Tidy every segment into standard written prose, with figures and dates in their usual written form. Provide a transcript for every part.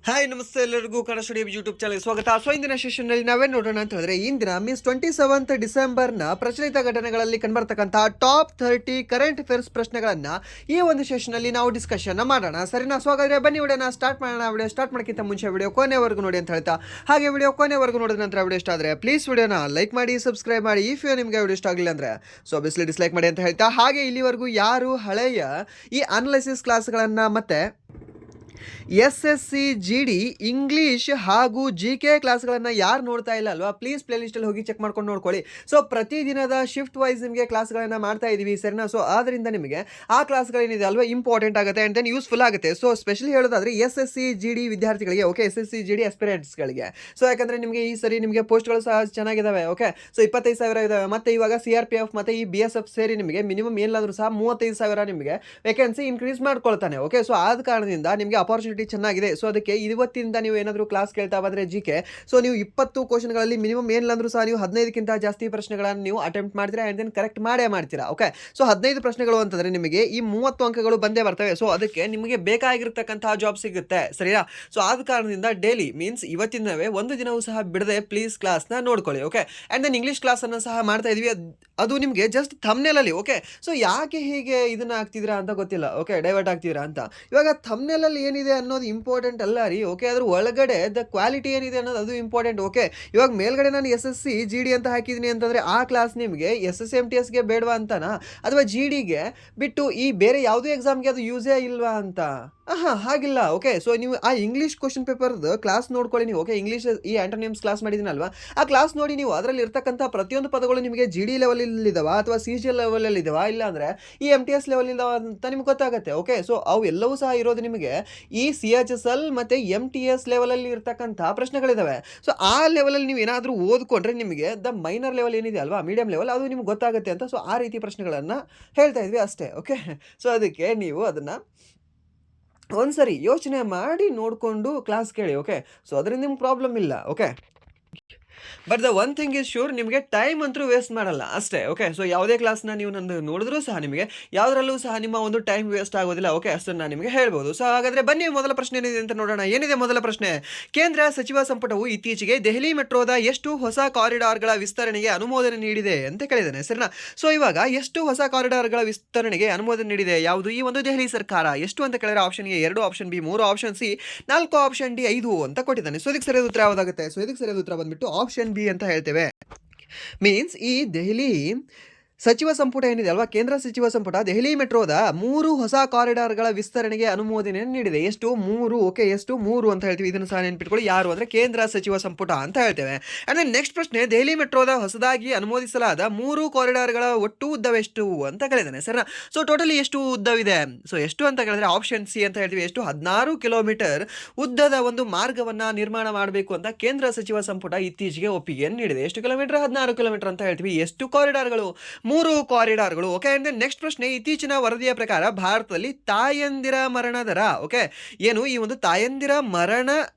Hi ನಮಸ್ತೆ ಎಲ್ಲರಿಗೂ Kannada studio YouTube channel ಸ್ವಾಗತ. ಸೊ ಇಂದಿನ ಸೆಷನ್ನಲ್ಲಿ ನಾವೇನು ನೋಡೋಣ ಅಂತ ಹೇಳಿದ್ರೆ ಇಂದಿನ ಮೀನ್ಸ್ 27th ಡಿಸೆಂಬರ್ನ ಪ್ರಚಲಿತ ಘಟನೆಗಳಲ್ಲಿ ಕಂಡುಬರ್ತಕ್ಕಂತಹ ಟಾಪ್ 30 ಕರೆಂಟ್ ಅಫೇರ್ಸ್ ಪ್ರಶ್ನೆಗಳನ್ನು ಈ ಒಂದು ಸೆಷನ್ನಲ್ಲಿ ನಾವು ಡಿಸ್ಕಷನ್ ಮಾಡೋಣ. ಸರಿನಾ? ಸೊ ಹಾಗಾದ್ರೆ ಬನ್ನಿ ವಿಡಿಯೋನ ಸ್ಟಾರ್ಟ್ ಮಾಡೋಣ. ವಿಡಿಯೋ ಸ್ಟಾರ್ಟ್ ಮಾಡೋಕ್ಕಿಂತ ಮುಂಚೆ ವಿಡಿಯೋ ಕೊನೆವರೆಗೂ ನೋಡಿ ಅಂತ ಹೇಳ್ತಾ, ಹಾಗೆ ವಿಡಿಯೋ ಕೊನೆವರೆಗೂ ನೋಡಿದ ನಂತರ ವಿಡಿಯೋ ಇಷ್ಟ ಆದರೆ ಪ್ಲೀಸ್ ವಿಡಿಯೋನ ಲೈಕ್ ಮಾಡಿ, ಸಬ್ಸ್ಕ್ರೈಬ್ ಮಾಡಿ. ಇಫ್ ನಿಮಗೆ ವಿಡಿಯೋ ಇಷ್ಟ ಆಗಲಿಲ್ಲ ಅಂದರೆ ಸೊ ಆಬ್ವಿಯಸ್ಲಿ ಡಿಸ್ಲೈಕ್ ಮಾಡಿ ಅಂತ ಹೇಳ್ತಾ, ಹಾಗೆ ಇಲ್ಲಿವರೆಗೂ ಯಾರು ಹಳೆಯ ಈ ಅನಾಲಿಸಿಸ್ ಕ್ಲಾಸ್ಗಳನ್ನು ಮತ್ತೆ SSC GD ಇಂಗ್ಲೀಷ್ ಹಾಗೂ GK ಕ್ಲಾಸ್ಗಳನ್ನು ಯಾರು ನೋಡ್ತಾ ಇಲ್ಲ ಅಲ್ವಾ, ಪ್ಲೀಸ್ ಪ್ಲೇಲಿಸ್ಟಲ್ಲಿ ಹೋಗಿ ಚೆಕ್ ಮಾಡ್ಕೊಂಡು ನೋಡ್ಕೊಳ್ಳಿ. ಸೊ ಪ್ರತಿದಿನದ ಶಿಫ್ಟ್ ವೈಸ್ ನಿಮಗೆ ಕ್ಲಾಸ್ಗಳನ್ನು ಮಾಡ್ತಾ ಇದ್ದೀವಿ, ಸರಿನಾ? ಸೊ ಆದ್ದರಿಂದ ನಿಮಗೆ ಆ ಕ್ಲಾಸ್ಗಳೇನಿದೆ ಅಲ್ವಾ ಇಂಪಾರ್ಟೆಂಟ್ ಆಗುತ್ತೆ ಆ್ಯಂಡ್ ದೆನ್ ಯೂಸ್ಫುಲ್ ಆಗುತ್ತೆ. ಸೊ ಸ್ಪೆಷಲಿ ಹೇಳೋದಾದ್ರೆ SSC GD ವಿದ್ಯಾರ್ಥಿಗಳಿಗೆ, ಓಕೆ, SSC GD ಆಸ್ಪಿರೆಂಟ್ಸ್ಗಳಿಗೆ. ಸೊ ಯಾಕಂದರೆ ನಿಮಗೆ ಈ ಸರಿ ನಿಮಗೆ ಪೋಸ್ಟ್ಗಳು ಸಹ ಚೆನ್ನಾಗಿದ್ದಾವೆ, ಓಕೆ. ಸೊ 25,000 ಇದ್ದಾವೆ, ಮತ್ತು ಇವಾಗ CRPF ಮತ್ತು ಈ BSF ಸೇರಿ ನಿಮಗೆ ಮಿನಿಮಮ್ ಏನಾದರೂ ಸಹ 35,000 ನಿಮಗೆ ವೇಕೆನ್ಸಿ ಇನ್ಕ್ರೀಸ್ ಮಾಡ್ಕೊಳ್ತಾನೆ, ಓಕೆ. ಸೊ ಆದ ಕಾರಣದಿಂದ ನಿಮಗೆ ಅಪಾರ್ಚುನಿಟಿ ಚೆನ್ನಾಗಿದೆ. ಸೊ ಅದಕ್ಕೆ ಇವತ್ತಿಂದ ನೀವು ಏನಾದರೂ ಕ್ಲಾಸ್ ಕೇಳ್ತಾ ಬಂದರೆ GK, ಸೊ ನೀವು 20 ಕ್ವಶನ್ಗಳಲ್ಲಿ ಮಿನಿಮಮ್ ಏನಿಲ್ಲಂದ್ರೂ ಸಹ ನೀವು 15ಕ್ಕಿಂತ ಜಾಸ್ತಿ ಪ್ರಶ್ನೆಗಳನ್ನು ನೀವು ಅಟೆಂಪ್ಟ್ ಮಾಡ್ತೀರಾ ಆ್ಯಂಡ್ ದೆನ್ ಕರೆಕ್ಟ್ ಮಾಡೇ ಮಾಡ್ತೀರಾ, ಓಕೆ. ಸೊ 15 ಪ್ರಶ್ನೆಗಳು ಅಂತಂದರೆ ನಿಮಗೆ ಈ 30 ಅಂಕಗಳು ಬಂದೇ ಬರ್ತವೆ. ಸೊ ಅದಕ್ಕೆ ನಿಮಗೆ ಬೇಕಾಗಿರ್ತಕ್ಕಂತಹ ಜಾಬ್ ಸಿಗುತ್ತೆ, ಸರಿಯಾ? ಸೊ ಆದ ಕಾರಣದಿಂದ ಡೈಲಿ ಮೀನ್ಸ್ ಇವತ್ತಿನವೇ ಒಂದು ದಿನವೂ ಸಹ ಬಿಡದೆ ಪ್ಲೀಸ್ ಕ್ಲಾಸ್ನ ನೋಡ್ಕೊಳ್ಳಿ, ಓಕೆ. ಆ್ಯಂಡ್ ದೆನ್ ಇಂಗ್ಲೀಷ್ ಕ್ಲಾಸನ್ನು ಸಹ ಮಾಡ್ತಾ ಇದ್ವಿ, ಅದು ನಿಮಗೆ ಜಸ್ಟ್ ಥಂಬ್ನೇಲಲ್ಲಿ, ಓಕೆ. ಸೊ ಯಾಕೆ ಹೀಗೆ ಇದನ್ನು ಆಗ್ತಿದ್ದೀರಾ ಅಂತ ಗೊತ್ತಿಲ್ಲ, ಓಕೆ, ಡೈವರ್ಟ್ ಆಗ್ತಿದ್ದೀರಾ ಅಂತ. ಇವಾಗ ಥಂಬ್ನೇಲಲ್ಲಿ ಏನಿದೆ ಅನ್ನೋದು ಇಂಪಾರ್ಟೆಂಟ್ ಅಲ್ಲ ರೀ, ಓಕೆ. ಅದ್ರ ಒಳಗಡೆ ದ ಕ್ವಾಲಿಟಿ ಏನಿದೆ ಅನ್ನೋದು ಅದು ಇಂಪಾರ್ಟೆಂಟ್, ಓಕೆ. ಇವಾಗ ಮೇಲ್ಗಡೆ ನಾನು SSC GD ಅಂತ ಹಾಕಿದ್ದೀನಿ ಅಂತಂದರೆ ಆ ಕ್ಲಾಸ್ ನಿಮಗೆ SSMTSಗೆ ಬೇಡವಾ ಅಂತನಾ, ಅಥವಾ GDಗೆ ಬಿಟ್ಟು ಈ ಬೇರೆ ಯಾವುದೇ ಎಕ್ಸಾಮ್ಗೆ ಅದು ಯೂಸೇ ಇಲ್ವಾ ಅಂತ? ಹಾಗಿಲ್ಲ, ಓಕೆ. ಸೊ ನೀವು ಆ ಇಂಗ್ಲೀಷ್ ಕ್ವಶನ್ ಪೇಪರ್ದು ಕ್ಲಾಸ್ ನೋಡ್ಕೊಳ್ಳಿ ನೀವು, ಓಕೆ. ಇಂಗ್ಲೀಷ್ ಈ ಆಂಟೋನಿಮ್ಸ್ ಕ್ಲಾಸ್ ಮಾಡಿದ್ದೀನಲ್ವಾ, ಆ ಕ್ಲಾಸ್ ನೋಡಿ ನೀವು. ಅದರಲ್ಲಿ ಇರ್ತಕ್ಕಂಥ ಪ್ರತಿಯೊಂದು ಪದಗಳು ನಿಮಗೆ GD ಲೆವೆಲಲ್ಲಿ ಇದಾವ ಅಥವಾ CG ಲೆವೆಲಲ್ಲಿ ಇದಾವ, ಇಲ್ಲ ಅಂದರೆ ಈ MTS ಲೆವೆಲ್ ಇದಾವ ಅಂತ ನಿಮ್ಗೆ ಗೊತ್ತಾಗುತ್ತೆ, ಓಕೆ. ಸೊ ಅವು ಎಲ್ಲವೂ ಸಹ ಇರೋದು ನಿಮಗೆ ಈ CHSL ಮತ್ತು MTS ಲೆವೆಲಲ್ಲಿ ಇರ್ತಕ್ಕಂಥ ಪ್ರಶ್ನೆಗಳಿದ್ದಾವೆ. ಸೊ ಆ ಲೆವೆಲಲ್ಲಿ ನೀವು ಏನಾದರೂ ಓದ್ಕೊಂಡ್ರೆ ನಿಮಗೆ ದ ಮೈನರ್ ಲೆವೆಲ್ ಏನಿದೆ ಅಲ್ವಾ, ಮೀಡಿಯಂ ಲೆವೆಲ್, ಅದು ನಿಮ್ಗೆ ಗೊತ್ತಾಗುತ್ತೆ ಅಂತ. ಸೊ ಆ ರೀತಿ ಪ್ರಶ್ನೆಗಳನ್ನು ಹೇಳ್ತಾ ಇದ್ವಿ ಅಷ್ಟೇ, ಓಕೆ. ಸೊ ಅದಕ್ಕೆ ನೀವು ಅದನ್ನು ಒಂದ್ಸರಿ ಯೋಚನೆ ಮಾಡಿ ನೋಡಿಕೊಂಡು ಕ್ಲಾಸ್ ಕೇಳಿ, ಓಕೆ. ಸೊ ಅದರಿಂದ ನಿಮ್ಗೆ ಪ್ರಾಬ್ಲಮ್ ಇಲ್ಲ, okay. But the one thing is sure, ನಿಮಗೆ ಟೈಮ್ ಅಂತೂ ವೇಸ್ಟ್ ಮಾಡಲ್ಲ ಅಷ್ಟೇ, ಓಕೆ. ಸೊ ಯಾವುದೇ ಕ್ಲಾಸ್ನ ನೀವು ನಂದು ನೋಡಿದ್ರೂ ಸಹ ನಿಮಗೆ ಯಾವುದರಲ್ಲೂ ಸಹ ನಿಮ್ಮ ಒಂದು ಟೈಮ್ ವೇಸ್ಟ್ ಆಗೋದಿಲ್ಲ, ಓಕೆ. ಅಷ್ಟನ್ನು ನಾನು ನಿಮಗೆ ಹೇಳ್ಬೋದು. ಸೊ ಹಾಗಾದರೆ ಬನ್ನಿ ಮೊದಲ ಪ್ರಶ್ನೆ ಏನಿದೆ ಅಂತ ನೋಡೋಣ. ಏನಿದೆ ಮೊದಲ ಪ್ರಶ್ನೆ? ಕೇಂದ್ರ ಸಚಿವ ಸಂಪುಟವು ಇತ್ತೀಚೆಗೆ ದೆಹಲಿ ಮೆಟ್ರೋದ ಎಷ್ಟು ಹೊಸ ಕಾರಿಡಾರ್ಗಳ ವಿಸ್ತರಣೆಗೆ ಅನುಮೋದನೆ ನೀಡಿದೆ ಅಂತ ಕೇಳಿದ್ದಾನೆ, ಸರಿನಾ? ಸೊ ಇವಾಗ ಎಷ್ಟು ಹೊಸ ಕಾರಿಡಾರ್ಗಳ ವಿಸ್ತರಣೆಗೆ ಅನುಮೋದನೆ ನೀಡಿದೆ ಯಾವುದು ಈ ಒಂದು ದೆಹಲಿ ಸರ್ಕಾರ? ಎಷ್ಟು ಅಂತ ಕೇಳಿದ್ರೆ option A 2, option B 3, option C 4, option D 5 ಅಂತ ಕೊಟ್ಟಿದ್ದಾನೆ. ಸೊ ಇದಕ್ಕೆ ಸರಿಯಾದ ಉತ್ತರ ಯಾವುದಾಗುತ್ತೆ? ಸೊ ಇದಕ್ಕೆ ಸರಿಯಾದ ಉತ್ತರ ಬಂದ್ಬಿಟ್ಟು ಆಪ್ಷನ್ ಬಿ ಅಂತ ಹೇಳ್ತೇವೆ. ಮೀನ್ಸ್ ಈ ದೆಹಲಿ ಸಚಿವ ಸಂಪುಟ ಏನಿದೆ ಅಲ್ವಾ, ಕೇಂದ್ರ ಸಚಿವ ಸಂಪುಟ ದೆಹಲಿ ಮೆಟ್ರೋದ 3 ಹೊಸ ಕಾರಿಡಾರ್ಗಳ ವಿಸ್ತರಣೆಗೆ ಅನುಮೋದನೆ ನೀಡಿದೆ. ಎಷ್ಟು? 3, ಓಕೆ. ಎಷ್ಟು? 3 ಅಂತ ಹೇಳ್ತೀವಿ. ಇದನ್ನು ಸಹ ನೆನ್ಪಿಟ್ಕೊಳ್ಳಿ, ಯಾರು ಅಂದರೆ ಕೇಂದ್ರ ಸಚಿವ ಸಂಪುಟ ಅಂತ ಹೇಳ್ತೇವೆ. ಆ್ಯಂಡ್ ನೆಕ್ಸ್ಟ್ ಪ್ರಶ್ನೆ, ದೆಹಲಿ ಮೆಟ್ರೋದ ಹೊಸದಾಗಿ ಅನುಮೋದಿಸಲಾದ 3 ಕಾರಿಡಾರ್ಗಳ ಒಟ್ಟು ಉದ್ದವೆಷ್ಟು ಅಂತ ಕೇಳಿದ್ದಾನೆ, ಸರಿನಾ? ಸೊ ಟೋಟಲಿ ಎಷ್ಟು ಉದ್ದವಿದೆ? ಸೊ ಎಷ್ಟು ಅಂತ ಕೇಳಿದ್ರೆ ಆಪ್ಷನ್ ಸಿ ಅಂತ ಹೇಳ್ತೀವಿ. ಎಷ್ಟು? 16 ಕಿಲೋಮೀಟರ್ ಉದ್ದದ ಒಂದು ಮಾರ್ಗವನ್ನು ನಿರ್ಮಾಣ ಮಾಡಬೇಕು ಅಂತ ಕೇಂದ್ರ ಸಚಿವ ಸಂಪುಟ ಇತ್ತೀಚೆಗೆ ಒಪ್ಪಿಗೆಯನ್ನು ನೀಡಿದೆ. ಎಷ್ಟು ಕಿಲೋಮೀಟರ್? 16 ಕಿಲೋಮೀಟರ್ ಅಂತ ಹೇಳ್ತೀವಿ. ಎಷ್ಟು ಕಾರಿಡಾರ್ಗಳು? 3 ಕಾರಿಡಾರ್ಗಳು, ಓಕೆ. ಅಂಡ್ ನೆಕ್ಸ್ಟ್ ಪ್ರಶ್ನೆ, ಇತ್ತೀಚಿನ ವರದಿಯ ಪ್ರಕಾರ ಭಾರತದಲ್ಲಿ ತಾಯಂದಿರ ಮರಣ ದರ, ಓಕೆ, ಏನು ಈ ಒಂದು ತಾಯಂದಿರ ಮರಣ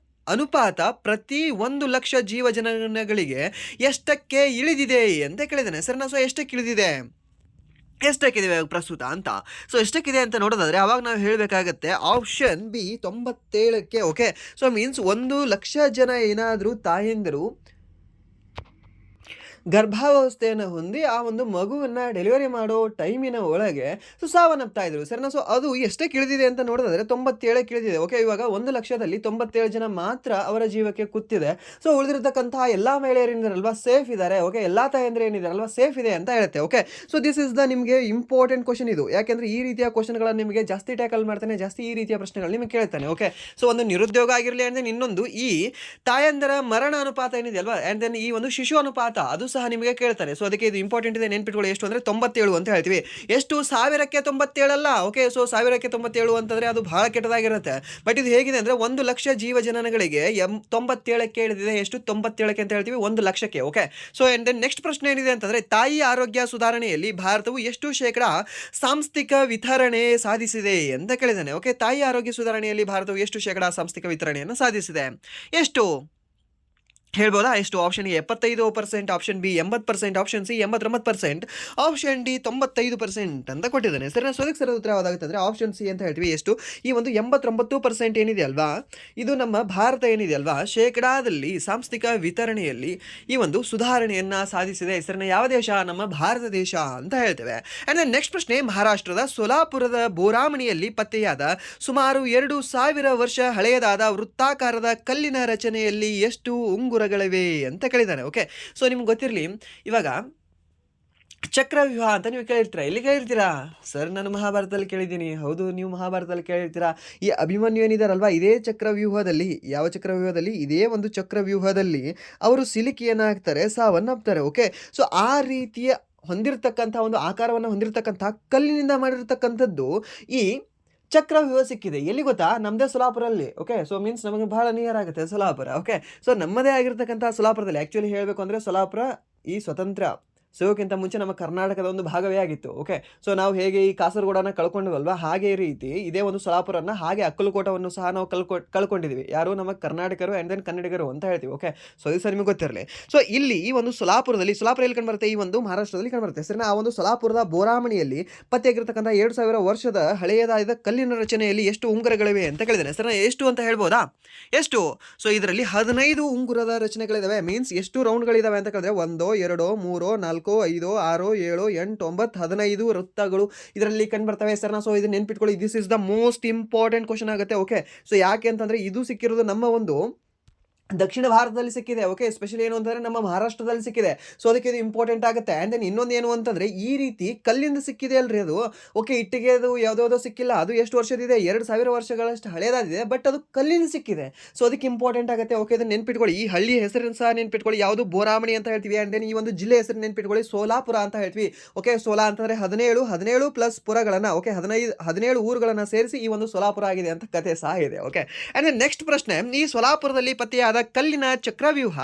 ಅನುಪಾತ ಪ್ರತಿ 1 ಲಕ್ಷ ಜೀವಜನಗಳಿಗೆ ಎಷ್ಟಕ್ಕೆ ಇಳಿದಿದೆ ಅಂತ ಕೇಳಿದ್ದಾನೆ, ಸರಿನಾ? ಸೊ ಎಷ್ಟಕ್ಕೆ ಇಳಿದಿದೆ, ಎಷ್ಟಕ್ಕಿದೆ ಪ್ರಸ್ತುತ ಅಂತ? ಸೊ ಎಷ್ಟಕ್ಕಿದೆ ಅಂತ ನೋಡೋದಾದರೆ ಅವಾಗ ನಾವು ಹೇಳಬೇಕಾಗತ್ತೆ ಆಪ್ಷನ್ ಬಿ 97ಕ್ಕೆ, ಓಕೆ. ಸೊ ಮೀನ್ಸ್ 1 ಲಕ್ಷ ಜನ ಏನಾದರೂ ತಾಯಂದಿರು ಗರ್ಭಾವಸ್ಥೆಯನ್ನು ಹೊಂದಿ ಆ ಒಂದು ಮಗುವನ್ನು ಡೆಲಿವರಿ ಮಾಡೋ ಟೈಮಿನ ಒಳಗೆ ಸೊ ಸಾವನ್ನಪ್ತಾ ಇದ್ರು, ಸರಿನಾ? ಸೊ ಅದು ಎಷ್ಟಕ್ಕೆ ಇಳಿದಿದೆ ಅಂತ ನೋಡೋದಾದರೆ 97ಕ್ಕೆ ಇಳಿದಿದೆ, ಓಕೆ. ಇವಾಗ 1 ಲಕ್ಷದಲ್ಲಿ 97 ಜನ ಮಾತ್ರ ಅವರ ಜೀವಕ್ಕೆ ಕೂತಿದೆ. ಸೊ ಉಳಿದಿರತಕ್ಕಂತಹ ಎಲ್ಲ ಮಹಿಳೆಯರೇನಿದಾರಲ್ವಾ ಸೇಫ್ ಇದ್ದಾರೆ, ಓಕೆ. ಎಲ್ಲ ತಾಯಂದ್ರೆ ಏನಿದಾರಲ್ವಾ ಸೇಫ್ ಇದೆ ಅಂತ ಹೇಳುತ್ತೆ, okay. So this is the ನಿಮಗೆ ಇಂಪಾರ್ಟೆಂಟ್ ಕ್ವಶನ್ ಇದು. ಯಾಕೆಂದರೆ ಈ ರೀತಿಯ ಕ್ವಶನ್ಗಳನ್ನು ನಿಮಗೆ ಜಾಸ್ತಿ ಟ್ಯಾಕಲ್ ಮಾಡ್ತಾನೆ, ಜಾಸ್ತಿ ಈ ರೀತಿಯ ಪ್ರಶ್ನೆಗಳು ನಿಮಗೆ ಕೇಳ್ತಾನೆ, ಓಕೆ. ಸೊ ಒಂದು ನಿರುದ್ಯೋಗ ಆಗಿರಲಿ ಆ್ಯಂಡ್ ದೆನ್ ಇನ್ನೊಂದು ಈ ತಾಯಂದರ ಮರಣ ಅನುಪಾತ ಏನಿದೆ ಅಲ್ವಾ, ಆ್ಯಂಡ್ ದೆನ್ ಈ ಒಂದು ಶಿಶು ಅನುಪಾತ ಅದು ಸಹ ನಿಮಗೆ ಕೇಳ್ತಾರೆ. ಸೊ ಅದಕ್ಕೆ ಇದು ಇಂಪಾರ್ಟೆಂಟ್ ಇದೆ, ನೆನ್ಪಿಟ್ಕೊಳ್ಳಿ. ಎಷ್ಟು ಅಂದರೆ 97 ಅಂತ ಹೇಳ್ತೀವಿ. ಎಷ್ಟು? 1000ಕ್ಕೆ 97 ಅಲ್ಲ, ಓಕೆ. ಸೊ 1000ಕ್ಕೆ 97 ಅಂತಂದರೆ ಅದು ಬಹಳ ಕೆಟ್ಟದಾಗಿರುತ್ತೆ. ಬಟ್ ಇದು ಹೇಗಿದೆ ಅಂದರೆ 1 ಲಕ್ಷ ಜೀವಜನಗಳಿಗೆ 97ಕ್ಕೆ ಇಳಿದಿದೆ. ಎಷ್ಟು? 97ಕ್ಕೆ ಅಂತ ಹೇಳ್ತೀವಿ, 1 ಲಕ್ಷಕ್ಕೆ, okay. So and then next ಪ್ರಶ್ನೆ ಏನಿದೆ ಅಂತಂದರೆ ತಾಯಿ ಆರೋಗ್ಯ ಸುಧಾರಣೆಯಲ್ಲಿ ಭಾರತವು ಎಷ್ಟು ಶೇಕಡಾ ಸಾಂಸ್ಥಿಕ ವಿತರಣೆ ಸಾಧಿಸಿದೆ ಅಂತ ಕೇಳಿದ್ದಾನೆ, ಓಕೆ. ತಾಯಿ ಆರೋಗ್ಯ ಸುಧಾರಣೆಯಲ್ಲಿ ಭಾರತವು ಎಷ್ಟು ಶೇಕಡಾ ಸಾಂಸ್ಥಿಕ ವಿತರಣೆಯನ್ನು ಸಾಧಿಸಿದೆ? ಎಷ್ಟು? ಹೇಳ್ಬೋದಾ ಎಷ್ಟು? Option A 75%, option B 80%, option C 89%, option D 95% ಅಂತ ಕೊಟ್ಟಿದ್ದಾನೆ. ಸರ್ ನಾನು ಸೋದಕ್ಕೆ ಸರ್ ಉತ್ತರ ಯಾವುದಾಗುತ್ತೆ ಅಂದರೆ ಆಪ್ಷನ್ ಸಿ ಅಂತ ಹೇಳ್ತೀವಿ. ಎಷ್ಟು? ಈ ಒಂದು 89% ಏನಿದೆ ಅಲ್ವಾ, ಇದು ನಮ್ಮ ಭಾರತ ಏನಿದೆ ಅಲ್ವಾ, ಶೇಕಡಾದಲ್ಲಿ ಸಾಂಸ್ಥಿಕ ವಿತರಣೆಯಲ್ಲಿ ಈ ಒಂದು ಸುಧಾರಣೆಯನ್ನು ಸಾಧಿಸಿದೆ. ಹೆಸರನ್ನ ಯಾವ ದೇಶ? ನಮ್ಮ ಭಾರತ ದೇಶ ಅಂತ ಹೇಳ್ತೇವೆ. ಆ್ಯಂಡ್ ನೆಕ್ಸ್ಟ್ ಪ್ರಶ್ನೆ, ಮಹಾರಾಷ್ಟ್ರದ ಸೋಲಾಪುರದ ಬೋರಾಮಣಿಯಲ್ಲಿ ಪತ್ತೆಯಾದ ಸುಮಾರು 2000 ವರ್ಷ ಹಳೆಯದಾದ ವೃತ್ತಾಕಾರದ ಕಲ್ಲಿನ ರಚನೆಯಲ್ಲಿ ಎಷ್ಟು ಉಂಗುರಗಳಿವೆ ಅಂತ ಕೇಳಿದ್ದಾನೆ. ಓಕೆ, ಸೊ ನಿಮ್ಗೆ ಗೊತ್ತಿರಲಿ, ಇವಾಗ ಚಕ್ರವ್ಯೂಹ ಅಂತ ನೀವು ಕೇಳಿರ್ತೀರಾ. ಎಲ್ಲಿ ಕೇಳಿರ್ತೀರಾ? ಸರ್ ನಾನು ಮಹಾಭಾರತದಲ್ಲಿ ಕೇಳಿದ್ದೀನಿ. ಹೌದು, ನೀವು ಮಹಾಭಾರತದಲ್ಲಿ ಕೇಳಿರ್ತೀರಾ. ಈ ಅಭಿಮನ್ಯು ಏನಿದಾರಲ್ವಾ, ಇದೇ ಚಕ್ರವ್ಯೂಹದಲ್ಲಿ, ಯಾವ ಚಕ್ರವ್ಯೂಹದಲ್ಲಿ? ಇದೇ ಒಂದು ಚಕ್ರವ್ಯೂಹದಲ್ಲಿ ಅವರು ಸಿಲುಕಿಯನ್ನು ಹಾಕ್ತಾರೆ, ಸಾವನ್ನಪ್ತಾರೆ. ಓಕೆ, ಸೊ ಆ ರೀತಿಯ ಹೊಂದಿರತಕ್ಕಂಥ ಒಂದು ಆಕಾರವನ್ನು ಹೊಂದಿರತಕ್ಕಂಥ ಕಲ್ಲಿನಿಂದ ಮಾಡಿರ್ತಕ್ಕಂಥದ್ದು ಈ ಚಕ್ರವ್ಯೂಹ ಸಿಕ್ಕಿದೆ. ಎಲ್ಲಿ ಗೊತ್ತಾ? ನಮ್ಮದೇ ಸೋಲಾಪುರಲ್ಲಿ. ಓಕೆ, ಸೊ ಮೀನ್ಸ್ ನಮಗೆ ಬಹಳ ನಿಯರ್ ಆಗುತ್ತೆ ಸೋಲಾಪುರ. ಓಕೆ, ಸೊ ನಮ್ಮದೇ ಆಗಿರ್ತಕ್ಕಂಥ ಸೋಲಾಪುರದಲ್ಲಿ, ಆ್ಯಕ್ಚುಲಿ ಹೇಳಬೇಕು ಅಂದರೆ ಸೋಲಾಪುರ ಈ ಸ್ವತಂತ್ರ ಸಿಗೋಕ್ಕಿಂತ ಮುಂಚೆ ನಮ್ಮ ಕರ್ನಾಟಕದ ಒಂದು ಭಾಗವೇ ಆಗಿತ್ತು. ಓಕೆ, ಸೊ ನಾವು ಹೇಗೆ ಈ ಕಾಸರಗೋಡನ್ನು ಕಳ್ಕೊಂಡ್ವಲ್ವ, ಹಾಗೆ ರೀತಿ ಇದೇ ಒಂದು ಸೋಲಾಪುರನ, ಹಾಗೆ ಅಕ್ಕಲಕೋಟವನ್ನು ಸಹ ನಾವು ಕಳ್ಕೊಂಡಿದ್ದೀವಿ. ಯಾರು? ನಮ್ಮ ಕರ್ನಾಟಕರು ಆ್ಯಂಡ್ ದೆನ್ ಕನ್ನಡಿಗರು ಅಂತ ಹೇಳ್ತೀವಿ. ಓಕೆ, ಸೊ ಇದು ಸರ್ ನಿಮಗೆ ಗೊತ್ತಿರಲಿ. ಸೊ ಇಲ್ಲಿ ಈ ಒಂದು ಸೋಲಾಪುರ ಎಲ್ಲಿ ಕಂಡುಬರುತ್ತೆ? ಈ ಒಂದು ಮಹಾರಾಷ್ಟ್ರದಲ್ಲಿ ಕಂಡುಬರುತ್ತೆ. ಸರಿ, ಆ ಒಂದು ಸೋಲಾಪುರದ ಬೋರಾಮಣಿಯಲ್ಲಿ ಪತ್ತೆಯಾಗಿರ್ತಕ್ಕಂಥ 2000 ವರ್ಷದ ಹಳೆಯದಾದ ಕಲ್ಲಿನ ರಚನೆಯಲ್ಲಿ ಎಷ್ಟು ಉಂಗುರಗಳಿವೆ ಅಂತ ಕೇಳಿದ್ದೇನೆ. ಸರ್ ಎಷ್ಟು ಅಂತ ಹೇಳ್ಬೋದಾ? ಎಷ್ಟು? ಸೊ ಇದರಲ್ಲಿ 15 ಉಂಗುರದ ರಚನೆಗಳಿದಾವೆ. ಮೀನ್ಸ್ ಎಷ್ಟು ರೌಂಡ್ಗಳಿದಾವೆ ಅಂತ ಕೇಳಿದ್ರೆ 1 2 3 4 5 6 7 8 9 15 ವೃತ್ತಗಳು ಇದರಲ್ಲಿ ಕಂಡು ಬರ್ತವೆ. ಸರ್ ಸೊ ಇದನ್ನ ನೆನ್ಪಿಟ್ಕೊಳ್ಳಿ. This is the most important question ಆಗುತ್ತೆ. ಓಕೆ, ಸೊ ಯಾಕೆ ಅಂತಂದ್ರೆ ಇದು ಸಿಕ್ಕಿರೋದು ನಮ್ಮ ಒಂದು ದಕ್ಷಿಣ ಭಾರತದಲ್ಲಿ ಸಿಕ್ಕಿದೆ. ಓಕೆ, ಎಸ್ಪೆಷಲಿ ಏನು ಅಂತಂದರೆ ನಮ್ಮ ಮಹಾರಾಷ್ಟ್ರದಲ್ಲಿ ಸಿಕ್ಕಿದೆ. ಸೊ ಅದಕ್ಕೆ ಇದು ಇಂಪಾರ್ಟೆಂಟ್ ಆಗುತ್ತೆ. ಆ್ಯಂಡ್ ದೆನ್ ಇನ್ನೊಂದು ಏನು ಅಂತಂದರೆ ಈ ರೀತಿ ಕಲ್ಲಿಂದ ಸಿಕ್ಕಿದೆ ಅಲ್ರಿ ಅದು. ಓಕೆ, ಇಟ್ಟಿಗೆ ಅದು ಯಾವುದೋ ಸಿಕ್ಕಿಲ್ಲ. ಅದು ಎಷ್ಟು ವರ್ಷದಿದೆ? 2000 ವರ್ಷಗಳಷ್ಟು ಹಳೆಯದಾಗಿದೆ, ಬಟ್ ಅದು ಕಲ್ಲಿಂದ ಸಿಕ್ಕಿದೆ. ಸೊ ಅದಕ್ಕೆ ಇಂಪಾರ್ಟೆಂಟ್ ಆಗುತ್ತೆ. ಓಕೆ, ಅದನ್ನು ನೆನ್ಪಿಟ್ಕೊಳ್ಳಿ. ಈ ಹಳ್ಳಿ ಹೆಸರನ್ನು ಸಹ ನೆನ್ಪಿಟ್ಕೊಳ್ಳಿ. ಯಾವುದು? ಬೋರಾಮಣಿ ಅಂತ ಹೇಳ್ತೀವಿ. ಆ್ಯಂಡ್ ದೆನ್ ಈ ಒಂದು ಜಿಲ್ಲೆ ಹೆಸರು ನೆನ್ಪಿಟ್ಕೊಳ್ಳಿ, ಸೋಲಾಪುರ ಅಂತ ಹೇಳ್ತೀವಿ. ಓಕೆ, ಸೋಲಾ ಅಂತಂದರೆ 17 ಪ್ಲಸ್ ಪುರಗಳನ್ನು, ಓಕೆ 17 ಊರುಗಳನ್ನು ಸೇರಿಸಿ ಈ ಒಂದು ಸೋಲಾಪುರ ಆಗಿದೆ ಅಂತ ಕತೆ ಸಹ ಇದೆ. ಓಕೆ, ಆ್ಯಂಡ್ ದೆನ್ ನೆಕ್ಸ್ಟ್ ಪ್ರಶ್ನೆ, ಈ ಸೋಲಾಪುರದಲ್ಲಿ ಪತ್ತೆಯಾದ ಕಲ್ಲಿನ ಚಕ್ರವ್ಯೂಹ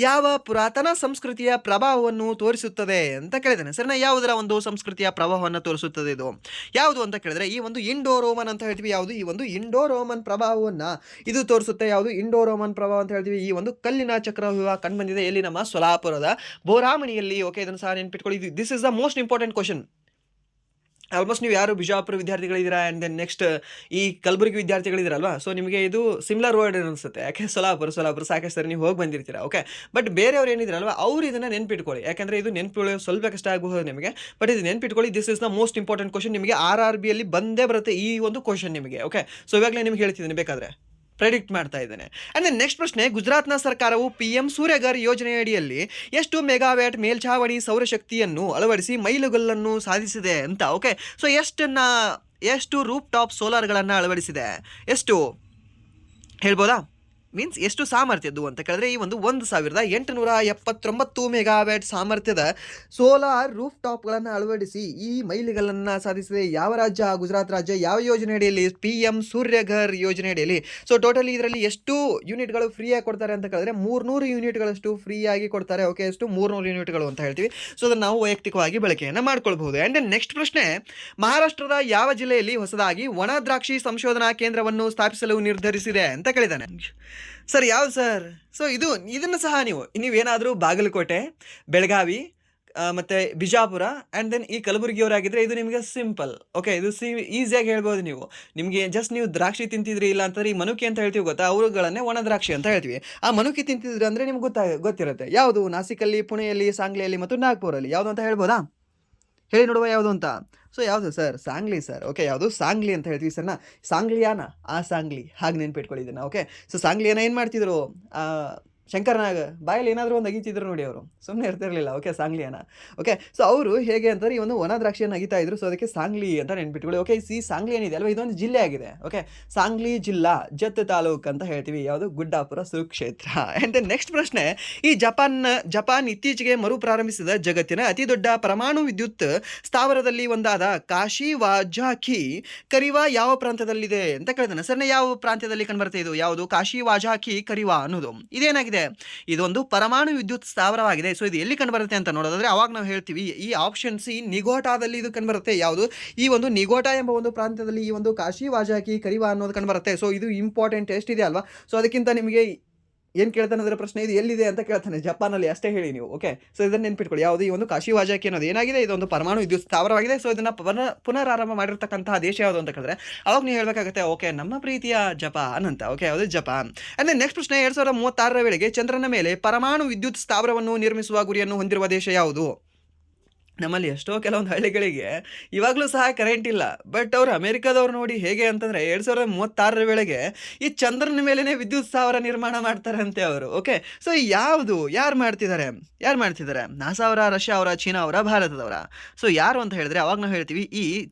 ಯಾವ ಪುರಾತನ ಸಂಸ್ಕೃತಿಯ ಪ್ರಭಾವವನ್ನು ತೋರಿಸುತ್ತದೆ ಅಂತ ಕೇಳಿದ್ದೇನೆ. ಸರಿನಾ? ಯಾವುದರ ಒಂದು ಸಂಸ್ಕೃತಿಯ ಪ್ರಭಾವವನ್ನು ತೋರಿಸುತ್ತದೆ ಇದು? ಯಾವುದು ಅಂತ ಕೇಳಿದ್ರೆ ಈ ಒಂದು ಇಂಡೋ ರೋಮನ್ ಅಂತ ಹೇಳ್ತೀವಿ. ಯಾವುದು? ಈ ಒಂದು ಇಂಡೋ ರೋಮನ್ ಪ್ರಭಾವವನ್ನು ಇದು ತೋರಿಸುತ್ತೆ. ಯಾವುದು? ಇಂಡೋ ರೋಮನ್ ಪ್ರಭಾವ ಅಂತ ಹೇಳ್ತೀವಿ. ಈ ಒಂದು ಕಲ್ಲಿನ ಚಕ್ರವ್ಯೂಹ ಕಂಡು ಬಂದಿದೆ ಎಲ್ಲಿ? ನಮ್ಮ ಸೋಲಾಪುರದ ಬೋರಾಮಣಿಯಲ್ಲಿ. ಓಕೆ, ಇದನ್ನು ಸಹ ನೆನ್ಪಿಟ್ಕೊಳ್ಳಿ. This is the most important question. Almost ನೀವು ಯಾರು ಬಿಜಾಪುರ ವಿದ್ಯಾರ್ಥಿಗಳಿದ್ದೀರಾ ಆ್ಯಂಡ್ ದೆನ್ ನೆಕ್ಸ್ಟ್ ಈ ಕಲಬುರಗಿ ವಿದ್ಯಾರ್ಥಿಗಳಿದ್ದೀರಲ್ವಾ, ಸೊ ನಿಮಗೆ ಇದು ಸಿಮಿಲರ್ ವರ್ಡ್ ಅನಿಸುತ್ತೆ. ಯಾಕೆ? ಸೋಲಾಪುರ ಸಾಕಷ್ಟು ಸರಿ ನೀವು ಹೋಗಿ ಬಂದಿರ್ತೀರಾ. ಓಕೆ, ಬಟ್ ಬೇರೆಯವ್ರು ಏನಿದ್ರಲ್ವ ಅವ್ರು ಇದನ್ನು ನೆನ್ಪಿಟ್ಕೊಳ್ಳಿ. ಯಾಕಂದರೆ ಇದು ನೆನ್ಪಿಕೊಳ್ಳೋದು ಸ್ವಲ್ಪ ಕಷ್ಟ ಆಗಬಹುದು ನಿಮಗೆ, ಬಟ್ ಇದು ನೆನ್ಪಿಟ್ಕೊಳ್ಳಿ. This is the most important question. ನಿಮಗೆ RRBಯಲ್ಲಿ ಬಂದೇ ಬರುತ್ತೆ ಈ ಒಂದು ಕ್ವಶನ್ ನಿಮಗೆ. ಓಕೆ, ಸೊ ಇವಾಗಲೇ ನಿಮ್ಗೆ ಹೇಳ್ತಿದ್ದೀನಿ, ಬೇಕಾದರೆ ಪ್ರೆಡಿಕ್ಟ್ ಮಾಡ್ತಾ ಇದ್ದೇನೆ. ಆ್ಯಂಡ್ ನೆಕ್ಸ್ಟ್ ಪ್ರಶ್ನೆ, ಗುಜರಾತ್ನ ಸರ್ಕಾರವು PM ಸೂರ್ಯಘರ್ ಯೋಜನೆಯಡಿಯಲ್ಲಿ ಎಷ್ಟು ಮೆಗಾವ್ಯಾಟ್ ಮೇಲ್ಛಾವಣಿ ಸೌರಶಕ್ತಿಯನ್ನು ಅಳವಡಿಸಿ ಮೈಲುಗಲ್ಲನ್ನು ಸಾಧಿಸಿದೆ ಅಂತ? ಓಕೆ, ಸೊ ಎಷ್ಟು ರೂಫ್ ಟಾಪ್ ಸೋಲಾರ್ಗಳನ್ನು ಅಳವಡಿಸಿದೆ? ಎಷ್ಟು ಹೇಳ್ಬೋದಾ? ಮೀನ್ಸ್ ಎಷ್ಟು ಸಾಮರ್ಥ್ಯದ್ದು ಅಂತ ಕೇಳಿದ್ರೆ ಈ ಒಂದು 1879 ಮೆಗಾವ್ಯಾಟ್ ಸಾಮರ್ಥ್ಯದ ಸೋಲಾರ್ ರೂಫ್ ಟಾಪ್ಗಳನ್ನು ಅಳವಡಿಸಿ ಈ ಮೈಲಿಗಲ್ಲನ್ನು ಸಾಧಿಸಿದೆ. ಯಾವ ರಾಜ್ಯ? ಗುಜರಾತ್ ರಾಜ್ಯ. ಯಾವ ಯೋಜನೆ ಅಡಿಯಲ್ಲಿ? PM ಸೂರ್ಯಘರ್ ಯೋಜನೆ ಅಡಿಯಲ್ಲಿ. ಸೊ ಟೋಟಲಿ ಇದರಲ್ಲಿ ಎಷ್ಟು ಯೂನಿಟ್ಗಳು ಫ್ರೀಯಾಗಿ ಕೊಡ್ತಾರೆ ಅಂತ ಕೇಳಿದ್ರೆ 300 ಯೂನಿಟ್ಗಳಷ್ಟು ಫ್ರೀಯಾಗಿ ಕೊಡ್ತಾರೆ. ಓಕೆ, ಎಷ್ಟು? 300 ಯೂನಿಟ್ಗಳು ಅಂತ ಹೇಳ್ತೀವಿ. ಸೊ ಅದನ್ನು ನಾವು ವೈಯಕ್ತಿಕವಾಗಿ ಬಳಕೆಯನ್ನು ಮಾಡ್ಕೊಳ್ಬಹುದು. ಆ್ಯಂಡ್ ನೆಕ್ಸ್ಟ್ ಪ್ರಶ್ನೆ, ಮಹಾರಾಷ್ಟ್ರದ ಯಾವ ಜಿಲ್ಲೆಯಲ್ಲಿ ಹೊಸದಾಗಿ ಒಣ ದ್ರಾಕ್ಷಿ ಸಂಶೋಧನಾ ಕೇಂದ್ರವನ್ನು ಸ್ಥಾಪಿಸಲು ನಿರ್ಧರಿಸಿದೆ ಅಂತ ಕೇಳಿದ್ದಾನೆ. ಸರ್ ಯಾವುದು ಸರ್? ಸೊ ಇದನ್ನು ಸಹ ನೀವೇನಾದರೂ ಬಾಗಲಕೋಟೆ, ಬೆಳಗಾವಿ ಮತ್ತು ಬಿಜಾಪುರ ಆ್ಯಂಡ್ ದೆನ್ ಈ ಕಲಬುರಗಿಯವರಾಗಿದ್ದರೆ ಇದು ನಿಮಗೆ ಸಿಂಪಲ್. ಓಕೆ, ಇದು ಈಸಿಯಾಗಿ ಹೇಳ್ಬೋದು. ನಿಮಗೆ ಜಸ್ಟ್ ನೀವು ದ್ರಾಕ್ಷಿ ತಿಂತಿದ್ರಿ, ಇಲ್ಲ ಅಂತಂದರೆ ಈ ಮನುಕಿ ಅಂತ ಹೇಳ್ತೀವಿ ಗೊತ್ತಾ, ಅವುಗಳನ್ನೇ ಒಣ ದ್ರಾಕ್ಷಿ ಅಂತ ಹೇಳ್ತೀವಿ. ಆ ಮನುಕಿ ತಿಂತಿದ್ರಿ ಅಂದರೆ ನಿಮ್ಗೆ ಗೊತ್ತಿರುತ್ತೆ. ಯಾವುದು? ನಾಸಿಕಲ್ಲಿ, ಪುಣೆಯಲ್ಲಿ, ಸಾಂಗ್ಲಿಯಲ್ಲಿ ಮತ್ತು ನಾಗ್ಪುರಲ್ಲಿ. ಯಾವುದು ಅಂತ ಹೇಳ್ಬೋದಾ? ಹೇಳಿ ನೋಡುವ ಯಾವುದು ಅಂತ. ಸೊ ಯಾವುದು ಸರ್? ಸಾಂಗ್ಲಿ ಸರ್. ಓಕೆ, ಯಾವುದು? ಸಾಂಗ್ಲಿ ಅಂತ ಹೇಳ್ತೀವಿ ಸರ್ನ. ಸಾಂಗ್ಲಿಯಾನ? ಆ ಸಾಂಗ್ಲಿ, ಹಾಗೆ ನೆನ್ಪಿಟ್ಕೊಳ್ಳಿದ್ದೀನ. ಓಕೆ, ಸೊ ಸಾಂಗ್ಲಿಯಾನ ಏನು ಮಾಡ್ತಿದ್ರು? ಶಂಕರ್ನಾಗ್ ಬಾಯಲ್ಲಿ ಏನಾದರೂ ಒಂದು ಅಗಿತಿದ್ರು ನೋಡಿ, ಅವರು ಸುಮ್ಮನೆ ಇರ್ತಿರಲಿಲ್ಲ. ಓಕೆ, ಸಾಂಗ್ಲಿಯನ್ನ. ಓಕೆ, ಸೊ ಅವರು ಹೇಗೆ ಅಂತಾರೆ ಈ ಒಂದು ಒಣ ದ್ರಾಕ್ಷಿಯನ್ನು ಅಗಿತಾ ಇದ್ರು. ಸೊ ಅದಕ್ಕೆ ಸಾಂಗ್ಲಿ ಅಂತ ನೆನ್ಪಿಟ್ಕೊಳ್ಳಿ. ಓಕೆ, ಸಾಂಗ್ಲಿ ಏನಿದೆ ಅಲ್ವಾ, ಇದೊಂದು ಜಿಲ್ಲೆ ಆಗಿದೆ. ಓಕೆ, ಸಾಂಗ್ಲಿ ಜಿಲ್ಲಾ, ಜತ್ ತಾಲೂಕ್ ಅಂತ ಹೇಳ್ತೀವಿ. ಯಾವುದು? ಗುಡ್ಡಾಪುರ ಸುಕ್ಷೇತ್ರ. ಆ್ಯಂಡ್ ದೆನ್ ನೆಕ್ಸ್ಟ್ ಪ್ರಶ್ನೆ, ಈ ಜಪಾನ್ ಇತ್ತೀಚೆಗೆ ಮರುಪ್ರಾರಂಭಿಸಿದ ಜಗತ್ತಿನ ಅತಿ ದೊಡ್ಡ ಪರಮಾಣು ವಿದ್ಯುತ್ ಸ್ಥಾವರದಲ್ಲಿ ಒಂದಾದ ಕಾಶಿವಾಜಾಕಿ ಕರಿವಾ ಯಾವ ಪ್ರಾಂತ್ಯದಲ್ಲಿದೆ ಅಂತ ಕೇಳಿದಾನೆ. ಸರ್ನ ಯಾವ ಪ್ರಾಂತ್ಯದಲ್ಲಿ ಕಂಡುಬರುತ್ತೆ ಇದು? ಯಾವುದು? ಕಾಶಿವಾಜಾಕಿ ಕರಿವಾ ಅನ್ನೋದು ಇದೇನಾಗಿದೆ? ಇದೊಂದು ಪರಮಾಣು ವಿದ್ಯುತ್ ಸ್ಥಾವರವಾಗಿದೆ. ಸೊ ಇದು ಎಲ್ಲಿ ಕಂಡುಬರುತ್ತೆ ಅಂತ ನೋಡೋದಾದ್ರೆ ಅವಾಗ ನಾವು ಹೇಳ್ತೀವಿ ಈ ಆಪ್ಷನ್ ಸಿ ನಿಗೋಟಾದಲ್ಲಿ ಇದು ಕಂಡುಬರುತ್ತೆ. ಯಾವುದು? ಈ ಒಂದು ನಿಗೋಟಾ ಎಂಬ ಒಂದು ಪ್ರಾಂತ್ಯದಲ್ಲಿ ಈ ಒಂದು ಕಾಶಿವಾಜಾಕಿ ಕರಿವಾ ಅನ್ನೋದು ಕಂಡುಬರುತ್ತೆ. ಸೊ ಇದು ಇಂಪಾರ್ಟೆಂಟ್ ಎಷ್ಟಿದೆ ಅಲ್ವಾ. ಸೊ ಅದಕ್ಕಿಂತ ನಿಮಗೆ ಏನು ಕೇಳ್ತಾನೆ ಅದರ ಪ್ರಶ್ನೆ, ಇದು ಎಲ್ಲಿದೆ ಅಂತ ಕೇಳ್ತಾನೆ, ಜಪಾನಲ್ಲಿ ಅಷ್ಟೇ ಹೇಳಿ ನೀವು. ಓಕೆ, ಸೊ ಇದನ್ನು ನೆನ್ಪಿಟ್ಕೊಳ್ಳಿ. ಯಾವುದು ಈ ಒಂದು ಕಾಶಿವಾಜಾಕಿ ಅನ್ನೋದು ಏನಾಗಿದೆ, ಇದೊಂದು ಪರಮಾಣು ವಿದ್ಯುತ್ ಸ್ಥಾವರವಾಗಿದೆ. ಸೊ ಇದನ್ನು ಪುನರಾರಂಭ ಮಾಡಿರ್ತಕ್ಕಂತಹ ದೇಶ ಯಾವುದು ಅಂತ ಕೇಳಿದ್ರೆ ಅವಾಗ ನೀವು ಹೇಳಬೇಕಾಗುತ್ತೆ, ಓಕೆ ನಮ್ಮ ಪ್ರೀತಿಯ ಜಪಾನ್ ಅಂತ. ಓಕೆ, ಯಾವುದು ಜಪಾನ್. ಅಂದರೆ ನೆಕ್ಸ್ಟ್ ಪ್ರಶ್ನೆ, 2036ರ ವೇಳೆಗೆ ಚಂದ್ರನ ಮೇಲೆ ಪರಮಾಣು ವಿದ್ಯುತ್ ಸ್ಥಾವರವನ್ನು ನಿರ್ಮಿಸುವ ಗುರಿಯನ್ನು ಹೊಂದಿರುವ ದೇಶ ಯಾವುದು? ನಮ್ಮಲ್ಲಿ ಎಷ್ಟೋ ಕೆಲವೊಂದು ಹಳ್ಳಿಗಳಿಗೆ ಇವಾಗಲೂ ಸಹ ಕರೆಂಟ್ ಇಲ್ಲ. ಬಟ್ ಅವರು ಅಮೆರಿಕದವ್ರು ನೋಡಿ ಹೇಗೆ ಅಂತಂದರೆ 2036ರ ವೇಳೆಗೆ ಈ ಚಂದ್ರನ ಮೇಲೇ ವಿದ್ಯುತ್ ಸ್ಥಾವರ ನಿರ್ಮಾಣ ಮಾಡ್ತಾರಂತೆ ಅವರು. ಓಕೆ, ಸೊ ಯಾರು ಮಾಡ್ತಿದ್ದಾರೆ? ನಾಸಾ ಅವರ, ರಷ್ಯಾ ಅವರ, ಚೀನಾ ಅವರ, ಭಾರತದವರ? ಸೊ ಯಾರು ಅಂತ ಹೇಳಿದ್ರೆ ಅವಾಗ ನಾವು ಹೇಳ್ತೀವಿ ಈ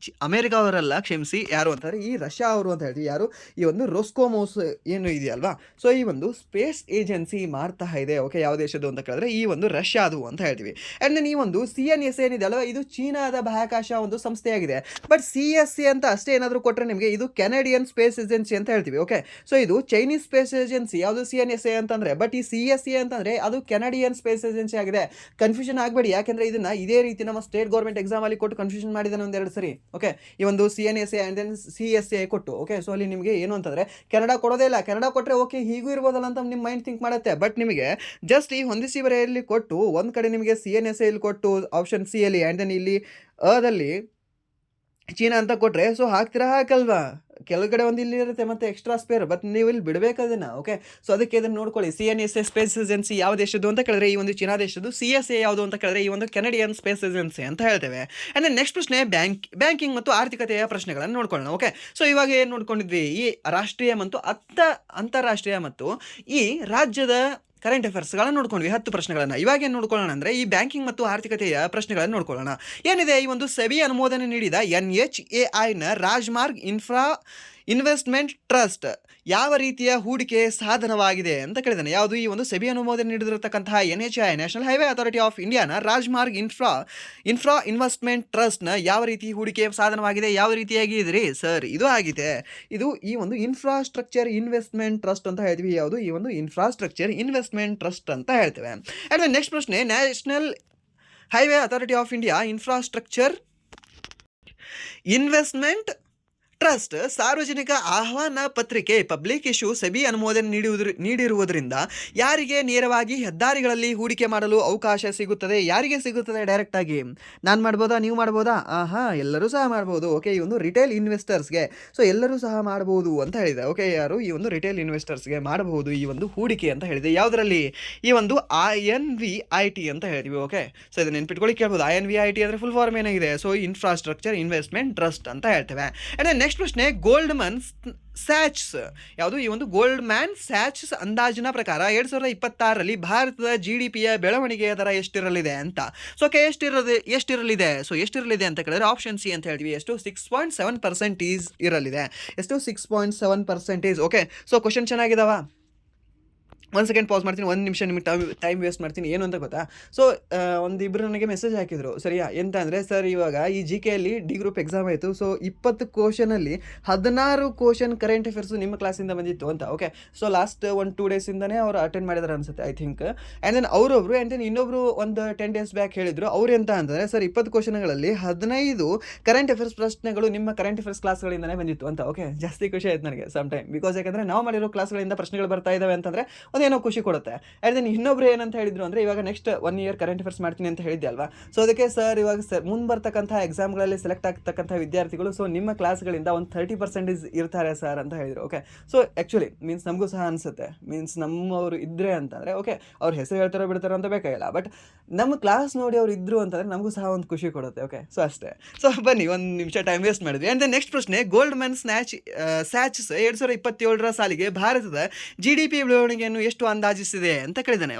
ಅಮೆರಿಕ ಅವರಲ್ಲ, ಕ್ಷಮಿಸಿ, ಯಾರು ಅಂತಂದರೆ ಈ ರಷ್ಯಾ ಅವರು ಅಂತ ಹೇಳ್ತೀವಿ. ಯಾರು? ಈ ಒಂದು ರೋಸ್ಕೋಮೋಸ್ ಏನು ಇದೆಯಲ್ವಾ, ಸೊ ಈ ಒಂದು ಸ್ಪೇಸ್ ಏಜೆನ್ಸಿ ಮಾಡ್ತಾ ಇದೆ. ಓಕೆ, ಯಾವ ದೇಶದ್ದು ಅಂತ ಕೇಳಿದ್ರೆ ಈ ಒಂದು ರಷ್ಯಾದು ಅಂತ ಹೇಳ್ತೀವಿ. ಆ್ಯಂಡ್ ದೆನ್ ಈ ಒಂದು CNSA ಏನಿದೆ ಅಲ್ವಾ, ಇದು ಚೀನಾದ ಬಾಹ್ಯಾಕಾಶ ಒಂದು ಸಂಸ್ಥೆಯಾಗಿದೆ. ಬಟ್ CSA ಅಂತ ಅಷ್ಟೇ ಏನಾದರೂ ಕೊಟ್ಟರೆ ನಿಮಗೆ ಇದು ಕೆನಡಿಯನ್ ಸ್ಪೇಸ್ ಏಜೆನ್ಸಿ ಅಂತ ಹೇಳ್ತೀವಿ. ಓಕೆ, ಸೊ ಇದು ಚೈನೀಸ್ ಸ್ಪೇಸ್ ಏಜೆನ್ಸಿ ಯಾವುದು CNSA ಅಂತಂದರೆ. ಬಟ್ ಈ CSA ಅಂತಂದರೆ ಅದು ಕೆನಡಿಯನ್ ಸ್ಪೇಸ್ ಏಜೆನ್ಸಿ ಆಗಿದೆ. ಕನ್ಫ್ಯೂಷನ್ ಆಗಬೇಡಿ, ಯಾಕೆಂದರೆ ಇದನ್ನು ಇದೇ ರೀತಿ ನಮ್ಮ ಸ್ಟೇಟ್ ಗೌರ್ಮೆಂಟ್ ಎಕ್ಸಾಮಲ್ಲಿ ಕೊಟ್ಟು ಕನ್ಫ್ಯೂಷನ್ ಮಾಡಿದ್ದಾನೆ ಒಂದೆರಡು ಸರಿ. ಓಕೆ, ಈ ಒಂದು CNSA ಆ್ಯಂಡ್ ದೆನ್ CSA ಕೊಟ್ಟು. ಓಕೆ, ಸೊ ಅಲ್ಲಿ ನಿಮಗೆ ಏನು ಅಂತಂದರೆ ಕೆನಡಾ ಕೊಡೋದೇ ಇಲ್ಲ. ಕೆನಡಾ ಕೊಟ್ಟರೆ ಓಕೆ ಹೀಗೂ ಇರ್ಬೋದಲ್ಲ ಅಂತ ನಿಮ್ಮ ಮೈಂಡ್ ಥಿಂಕ್ ಮಾಡುತ್ತೆ. ಬಟ್ ನಿಮಗೆ ಜಸ್ಟ್ ಈ ಹೊಂದಿಸಿ ಬರೆಯಲ್ಲಿ ಕೊಟ್ಟು ಒಂದು ಕಡೆ ನಿಮಗೆ CNSA ಇಲ್ಲಿ ಕೊಟ್ಟು ಆಪ್ಷನ್ ಸಿ ಅಲ್ಲಿ ಆ್ಯಂಡ್ ದೆನ್ ಇಲ್ಲಿ ಅದಲ್ಲಿ ಚೀನಾ ಅಂತ ಕೊಟ್ಟರೆ ಸೊ ಹಾಕಲ್ವಾ? ಕೆಳಗಡೆ ಒಂದು ಇಲ್ಲಿ ಇರುತ್ತೆ ಮತ್ತು ಎಕ್ಸ್ಟ್ರಾ ಸ್ಪೇರ್, ಬಟ್ ನೀವು ಇಲ್ಲಿ ಬಿಡಬೇಕು ಅದನ್ನು. ಓಕೆ, ಸೊ ಅದಕ್ಕೆ ಇದನ್ನು ನೋಡ್ಕೊಳ್ಳಿ. CNSA ಸ್ಪೇಸ್ ಏಜೆನ್ಸಿ ಯಾವ ದೇಶದ್ದು ಅಂತ ಕೇಳಿದ್ರೆ ಈ ಒಂದು ಚೀನಾ ದೇಶದ್ದು. CSA ಯಾವುದು ಅಂತ ಕೇಳಿದ್ರೆ ಈ ಒಂದು ಕೆನಡಿಯನ್ ಸ್ಪೇಸ್ ಏಜೆನ್ಸಿ ಅಂತ ಹೇಳ್ತೇವೆ. ಆ್ಯಂಡ್ ನೆಕ್ಸ್ಟ್ ಪ್ರಶ್ನೆ ಬ್ಯಾಂಕಿಂಗ್ ಮತ್ತು ಆರ್ಥಿಕತೆಯ ಪ್ರಶ್ನೆಗಳನ್ನು ನೋಡ್ಕೊಳ್ಳೋಣ. ಓಕೆ, ಸೊ ಇವಾಗ ಏನು ನೋಡ್ಕೊಂಡಿದ್ವಿ, ಈ ರಾಷ್ಟ್ರೀಯ ಮತ್ತು ಅಂತಾರಾಷ್ಟ್ರೀಯ ಮತ್ತು ಈ ರಾಜ್ಯದ ಕರೆಂಟ್ ಅಫೇರ್ಸ್ಗಳನ್ನು ನೋಡ್ಕೊಂಡ್ವಿ 10 ಪ್ರಶ್ನೆಗಳನ್ನು. ಇವಾಗ ಏನು ನೋಡ್ಕೊಳ್ಳೋಣ ಅಂದರೆ ಈ ಬ್ಯಾಂಕಿಂಗ್ ಮತ್ತು ಆರ್ಥಿಕತೆಯ ಪ್ರಶ್ನೆಗಳನ್ನು ನೋಡ್ಕೊಳ್ಳೋಣ. ಏನಿದೆ, ಈ ಒಂದು ಸೆಬಿ ಅನುಮೋದನೆ ನೀಡಿದ NHAIನ ರಾಜ್ಮಾರ್ಗ್ ಇನ್ವೆಸ್ಟ್ಮೆಂಟ್ ಟ್ರಸ್ಟ್ ಯಾವ ರೀತಿಯ ಹೂಡಿಕೆ ಸಾಧನವಾಗಿದೆ ಅಂತ ಕೇಳಿದಾನೆ. ಯಾವುದು? ಈ ಒಂದು ಸೆಬಿ ಅನುಮೋದನೆ ನೀಡಿರತಕ್ಕಂತಹ NHAI national highway authority of ಇಂಡಿಯಾನ ರಾಜ್ಮಾರ್ಗ್ ಇನ್ಫ್ರಾ ಇನ್ವೆಸ್ಟ್ಮೆಂಟ್ ಟ್ರಸ್ಟ್ನ ಯಾವ ರೀತಿ ಹೂಡಿಕೆ ಸಾಧನವಾಗಿದೆ? ಯಾವ ರೀತಿಯಾಗಿ ಇದ್ರಿ ಸರ್? ಇದು ಆಗಿದೆ. ಇದು ಈ ಒಂದು ಇನ್ಫ್ರಾಸ್ಟ್ರಕ್ಚರ್ ಇನ್ವೆಸ್ಟ್ಮೆಂಟ್ ಟ್ರಸ್ಟ್ ಅಂತ ಹೇಳ್ತೀವಿ. ಯಾವುದು? ಈ ಒಂದು ಇನ್ಫ್ರಾಸ್ಟ್ರಕ್ಚರ್ ಇನ್ವೆಸ್ಟ್ಮೆಂಟ್ ಟ್ರಸ್ಟ್ ಅಂತ ಹೇಳ್ತೇವೆ. ಆ್ಯಂಡ್ ನೆಕ್ಸ್ಟ್ ಪ್ರಶ್ನೆ, national highway authority of India infrastructure investment trust ಸಾರ್ವಜನಿಕ ಆಹ್ವಾನ ಪತ್ರಿಕೆ ಪಬ್ಲಿಕ್ ಇಶ್ಯೂ ಸೆಬಿ ಅನುಮೋದನೆ ನೀಡಿರುವುದರಿಂದ ಯಾರಿಗೆ ನೇರವಾಗಿ ಹೆದ್ದಾರಿಗಳಲ್ಲಿ ಹೂಡಿಕೆ ಮಾಡಲು ಅವಕಾಶ ಸಿಗುತ್ತದೆ? ಯಾರಿಗೆ ಸಿಗುತ್ತದೆ? ಡೈರೆಕ್ಟಾಗಿ ನಾನು ಮಾಡ್ಬೋದಾ? ನೀವು ಮಾಡ್ಬೋದಾ? ಎಲ್ಲರೂ ಸಹ ಮಾಡ್ಬೋದು. ಓಕೆ, ಈ ಒಂದು ರಿಟೇಲ್ ಇನ್ವೆಸ್ಟರ್ಸ್ಗೆ, ಸೊ ಎಲ್ಲರೂ ಸಹ ಮಾಡ್ಬೋದು ಅಂತ ಹೇಳಿದೆ. ಓಕೆ, ಯಾರು? ಈ ಒಂದು ರಿಟೇಲ್ ಇನ್ವೆಸ್ಟರ್ಸ್ಗೆ ಮಾಡಬಹುದು ಈ ಒಂದು ಹೂಡಿಕೆ ಅಂತ ಹೇಳಿದೆ. ಯಾವುದರಲ್ಲಿ? ಈ ಒಂದು INVIT ಅಂತ ಹೇಳ್ತೀವಿ. ಓಕೆ, ಸೊ ಇದನ್ನು ನೆನ್ಪಿಟ್ಕೊಳ್ಳಿ, ಕೇಳ್ಬೋದು. INVIT ಅಂದರೆ ಫುಲ್ ಫಾರ್ಮ್ ಏನಾಗಿದೆ? ಸೊ ಇನ್ಫ್ರಾಸ್ಟ್ರಕ್ಚರ್ ಇನ್ವೆಸ್ಟ್ಮೆಂಟ್ ಟ್ರಸ್ಟ್ ಅಂತ ಹೇಳ್ತೇವೆ. ಆ್ಯಂಡ್ ನೆಕ್ಸ್ಟ್ ಪ್ರಶ್ನೆ, ಗೋಲ್ಡ್ಮನ್ ಸ್ಯಾಚ್ಸ್ ಯಾವುದು? ಈ ಒಂದು ಗೋಲ್ಡ್ಮ್ಯಾನ್ ಸ್ಯಾಚ್ಸ್ ಅಂದಾಜಿನ ಪ್ರಕಾರ 2026ರಲ್ಲಿ ಭಾರತದ GDPಯ ಬೆಳವಣಿಗೆಯ ದರ ಎಷ್ಟಿರಲಿದೆ ಅಂತ. ಸೊ ಓಕೆ, ಎಷ್ಟಿರಲಿದೆ? ಸೊ ಎಷ್ಟಿರಲಿದೆ ಅಂತ ಕೇಳಿದ್ರೆ ಆಪ್ಷನ್ ಸಿ ಅಂತ ಹೇಳ್ತೀವಿ. ಎಷ್ಟು? 6.7% ಇರಲಿದೆ. ಎಷ್ಟು? 6.7%. ಓಕೆ, ಸೊ ಕ್ವಶನ್ ಚೆನ್ನಾಗಿದಾವ? ಒಂದು ಸೆಕೆಂಡ್ ಪಾಸ್ ಮಾಡ್ತೀನಿ, ಒಂದು ನಿಮಿಷ ನಿಮಗೆ ಟೈಮ್ ವೇಸ್ಟ್ ಮಾಡ್ತೀನಿ. ಏನು ಅಂತ ಗೊತ್ತಾ? ಸೊ ಒಂದಿಬ್ಬರು ನನಗೆ ಮೆಸೇಜ್ ಹಾಕಿದ್ರು, ಸರಿಯಾ? ಎಂತ ಅಂದರೆ, ಸರ್ ಇವಾಗ ಈ GK ಅಲ್ಲಿ ಡಿ ಗ್ರೂಪ್ ಎಕ್ಸಾಮ್ ಆಯಿತು. ಸೊ 20 ಕ್ವಶನಲ್ಲಿ 16 ಕ್ವಶನ್ ಕರೆಂಟ್ ಅಫೇರ್ಸು ನಿಮ್ಮ ಕ್ಲಾಸಿಂದ ಬಂದಿತ್ತು ಅಂತ. ಓಕೆ, ಸೊ ಲಾಸ್ಟ್ 1-2 ಡೇಸಿಂದನೇ ಅವರು ಅಟೆಂಡ್ ಮಾಡಿದಾರೆ ಅನ್ಸುತ್ತೆ, ಐ ಥಿಂಕ್. ಆ್ಯಂಡ್ ದೆನ್ ಅವರೊಬ್ರು ಆ್ಯಂಡ್ ದೆನ್ ಇನ್ನೊಬ್ರು ಒಂದು 10 ಡೇಸ್ ಬ್ಯಾಕ್ ಹೇಳಿದ್ರು. ಅವ್ರು ಎಂತ ಅಂತಂದರೆ, ಸರ್ 20 ಕ್ವಶನ್ಗಳಲ್ಲಿ 15 ಕರೆಂಟ್ ಅಫೇರ್ಸ್ ಪ್ರಶ್ನೆಗಳು ನಿಮ್ಮ ಕರೆಂಟ್ ಅಫೇರ್ಸ್ ಕ್ಲಾಸ್ಗಳಿಂದನೇ ಬಂದಿತ್ತು ಅಂತ. ಓಕೆ, ಜಾಸ್ತಿ ಖುಷಿ ಆಯ್ತು ನನಗೆ ಸಮ್ ಟೈಮ್, ಬಿಕಾಸ್ ಯಾಕಂದರೆ ನಾವು ಮಾಡಿರೋ ಕ್ಲಾಸ್ಗಳಿಂದ ಪ್ರಶ್ನೆಗಳು ಬರ್ತಾ ಇದ್ದಾವೆ ಅಂತಂದರೆ ಒಂದೇನೋ ಖುಷಿ ಕೊಡುತ್ತೆ. ಆ್ಯಂಡ್ ದೆನ್ ಇನ್ನೊಬ್ರು ಏನಂತ ಹೇಳಿದ್ರು ಅಂದರೆ, ಇವಾಗ ನೆಕ್ಸ್ಟ್ 1 ಇಯರ್ ಕರೆಂಟ್ ಅಫೇರ್ಸ್ ಮಾಡ್ತೀನಿ ಅಂತ ಹೇಳಿದ್ದೆ ಅಲ್ವಾ? ಸೊ ಅದಕ್ಕೆ ಸರ್ ಇವಾಗ ಮುಂದೆ ಬರ್ತಕ್ಕಂಥ ಎಕ್ಸಾಮ್ಗಳಲ್ಲಿ ಸೆಲೆಕ್ಟ್ ಆಗ್ತಕ್ಕಂಥ ವಿದ್ಯಾರ್ಥಿಗಳು ಸೊ ನಿಮ್ಮ ಕ್ಲಾಸ್ಗಳಿಂದ ಒಂದು 30% ಇರ್ತಾರೆ ಸರ್ ಅಂತ ಹೇಳಿದರು. ಓಕೆ, ಸೊ ಆ್ಯಕ್ಚುಲಿ ಮೀನ್ಸ್ ನಮಗೂ ಸಹ ಅನಿಸುತ್ತೆ, ಮೀನ್ಸ್ ನಮ್ಮವರು ಇದ್ದರೆ ಅಂತಂದರೆ ಓಕೆ, ಅವ್ರ ಹೆಸರು ಹೇಳ್ತಾರೋ ಬಿಡ್ತಾರೋ ಅಂತ ಬೇಕಾಗಿಲ್ಲ, ಬಟ್ ನಮ್ಮ ಕ್ಲಾಸ್ ನೋಡಿ ಅವ್ರು ಇದ್ದರು ಅಂತಂದರೆ ನಮಗೂ ಸಹ ಒಂದು ಖುಷಿ ಕೊಡುತ್ತೆ. ಓಕೆ, ಸೊ ಅಷ್ಟೇ. ಸೊ ಬನ್ನಿ, ಒಂದು ನಿಮಿಷ ಟೈಮ್ ವೇಸ್ಟ್ ಮಾಡಿದ್ವಿ. ಆ್ಯಂಡ್ ನೆಕ್ಸ್ಟ್ ಪ್ರಶ್ನೆ, ಗೋಲ್ಡ್ಮನ್ ಸ್ಯಾಚ್ಸ್ 2027ರ ಸಾಲಿಗೆ ಭಾರತದ GDP ಬೆಳವಣಿಗೆಯನ್ನು ಎಷ್ಟು ಅಂದಾಜಿಸಿದೆ ಅಂತ ಕೇಳಿದ್ದಾನೆ.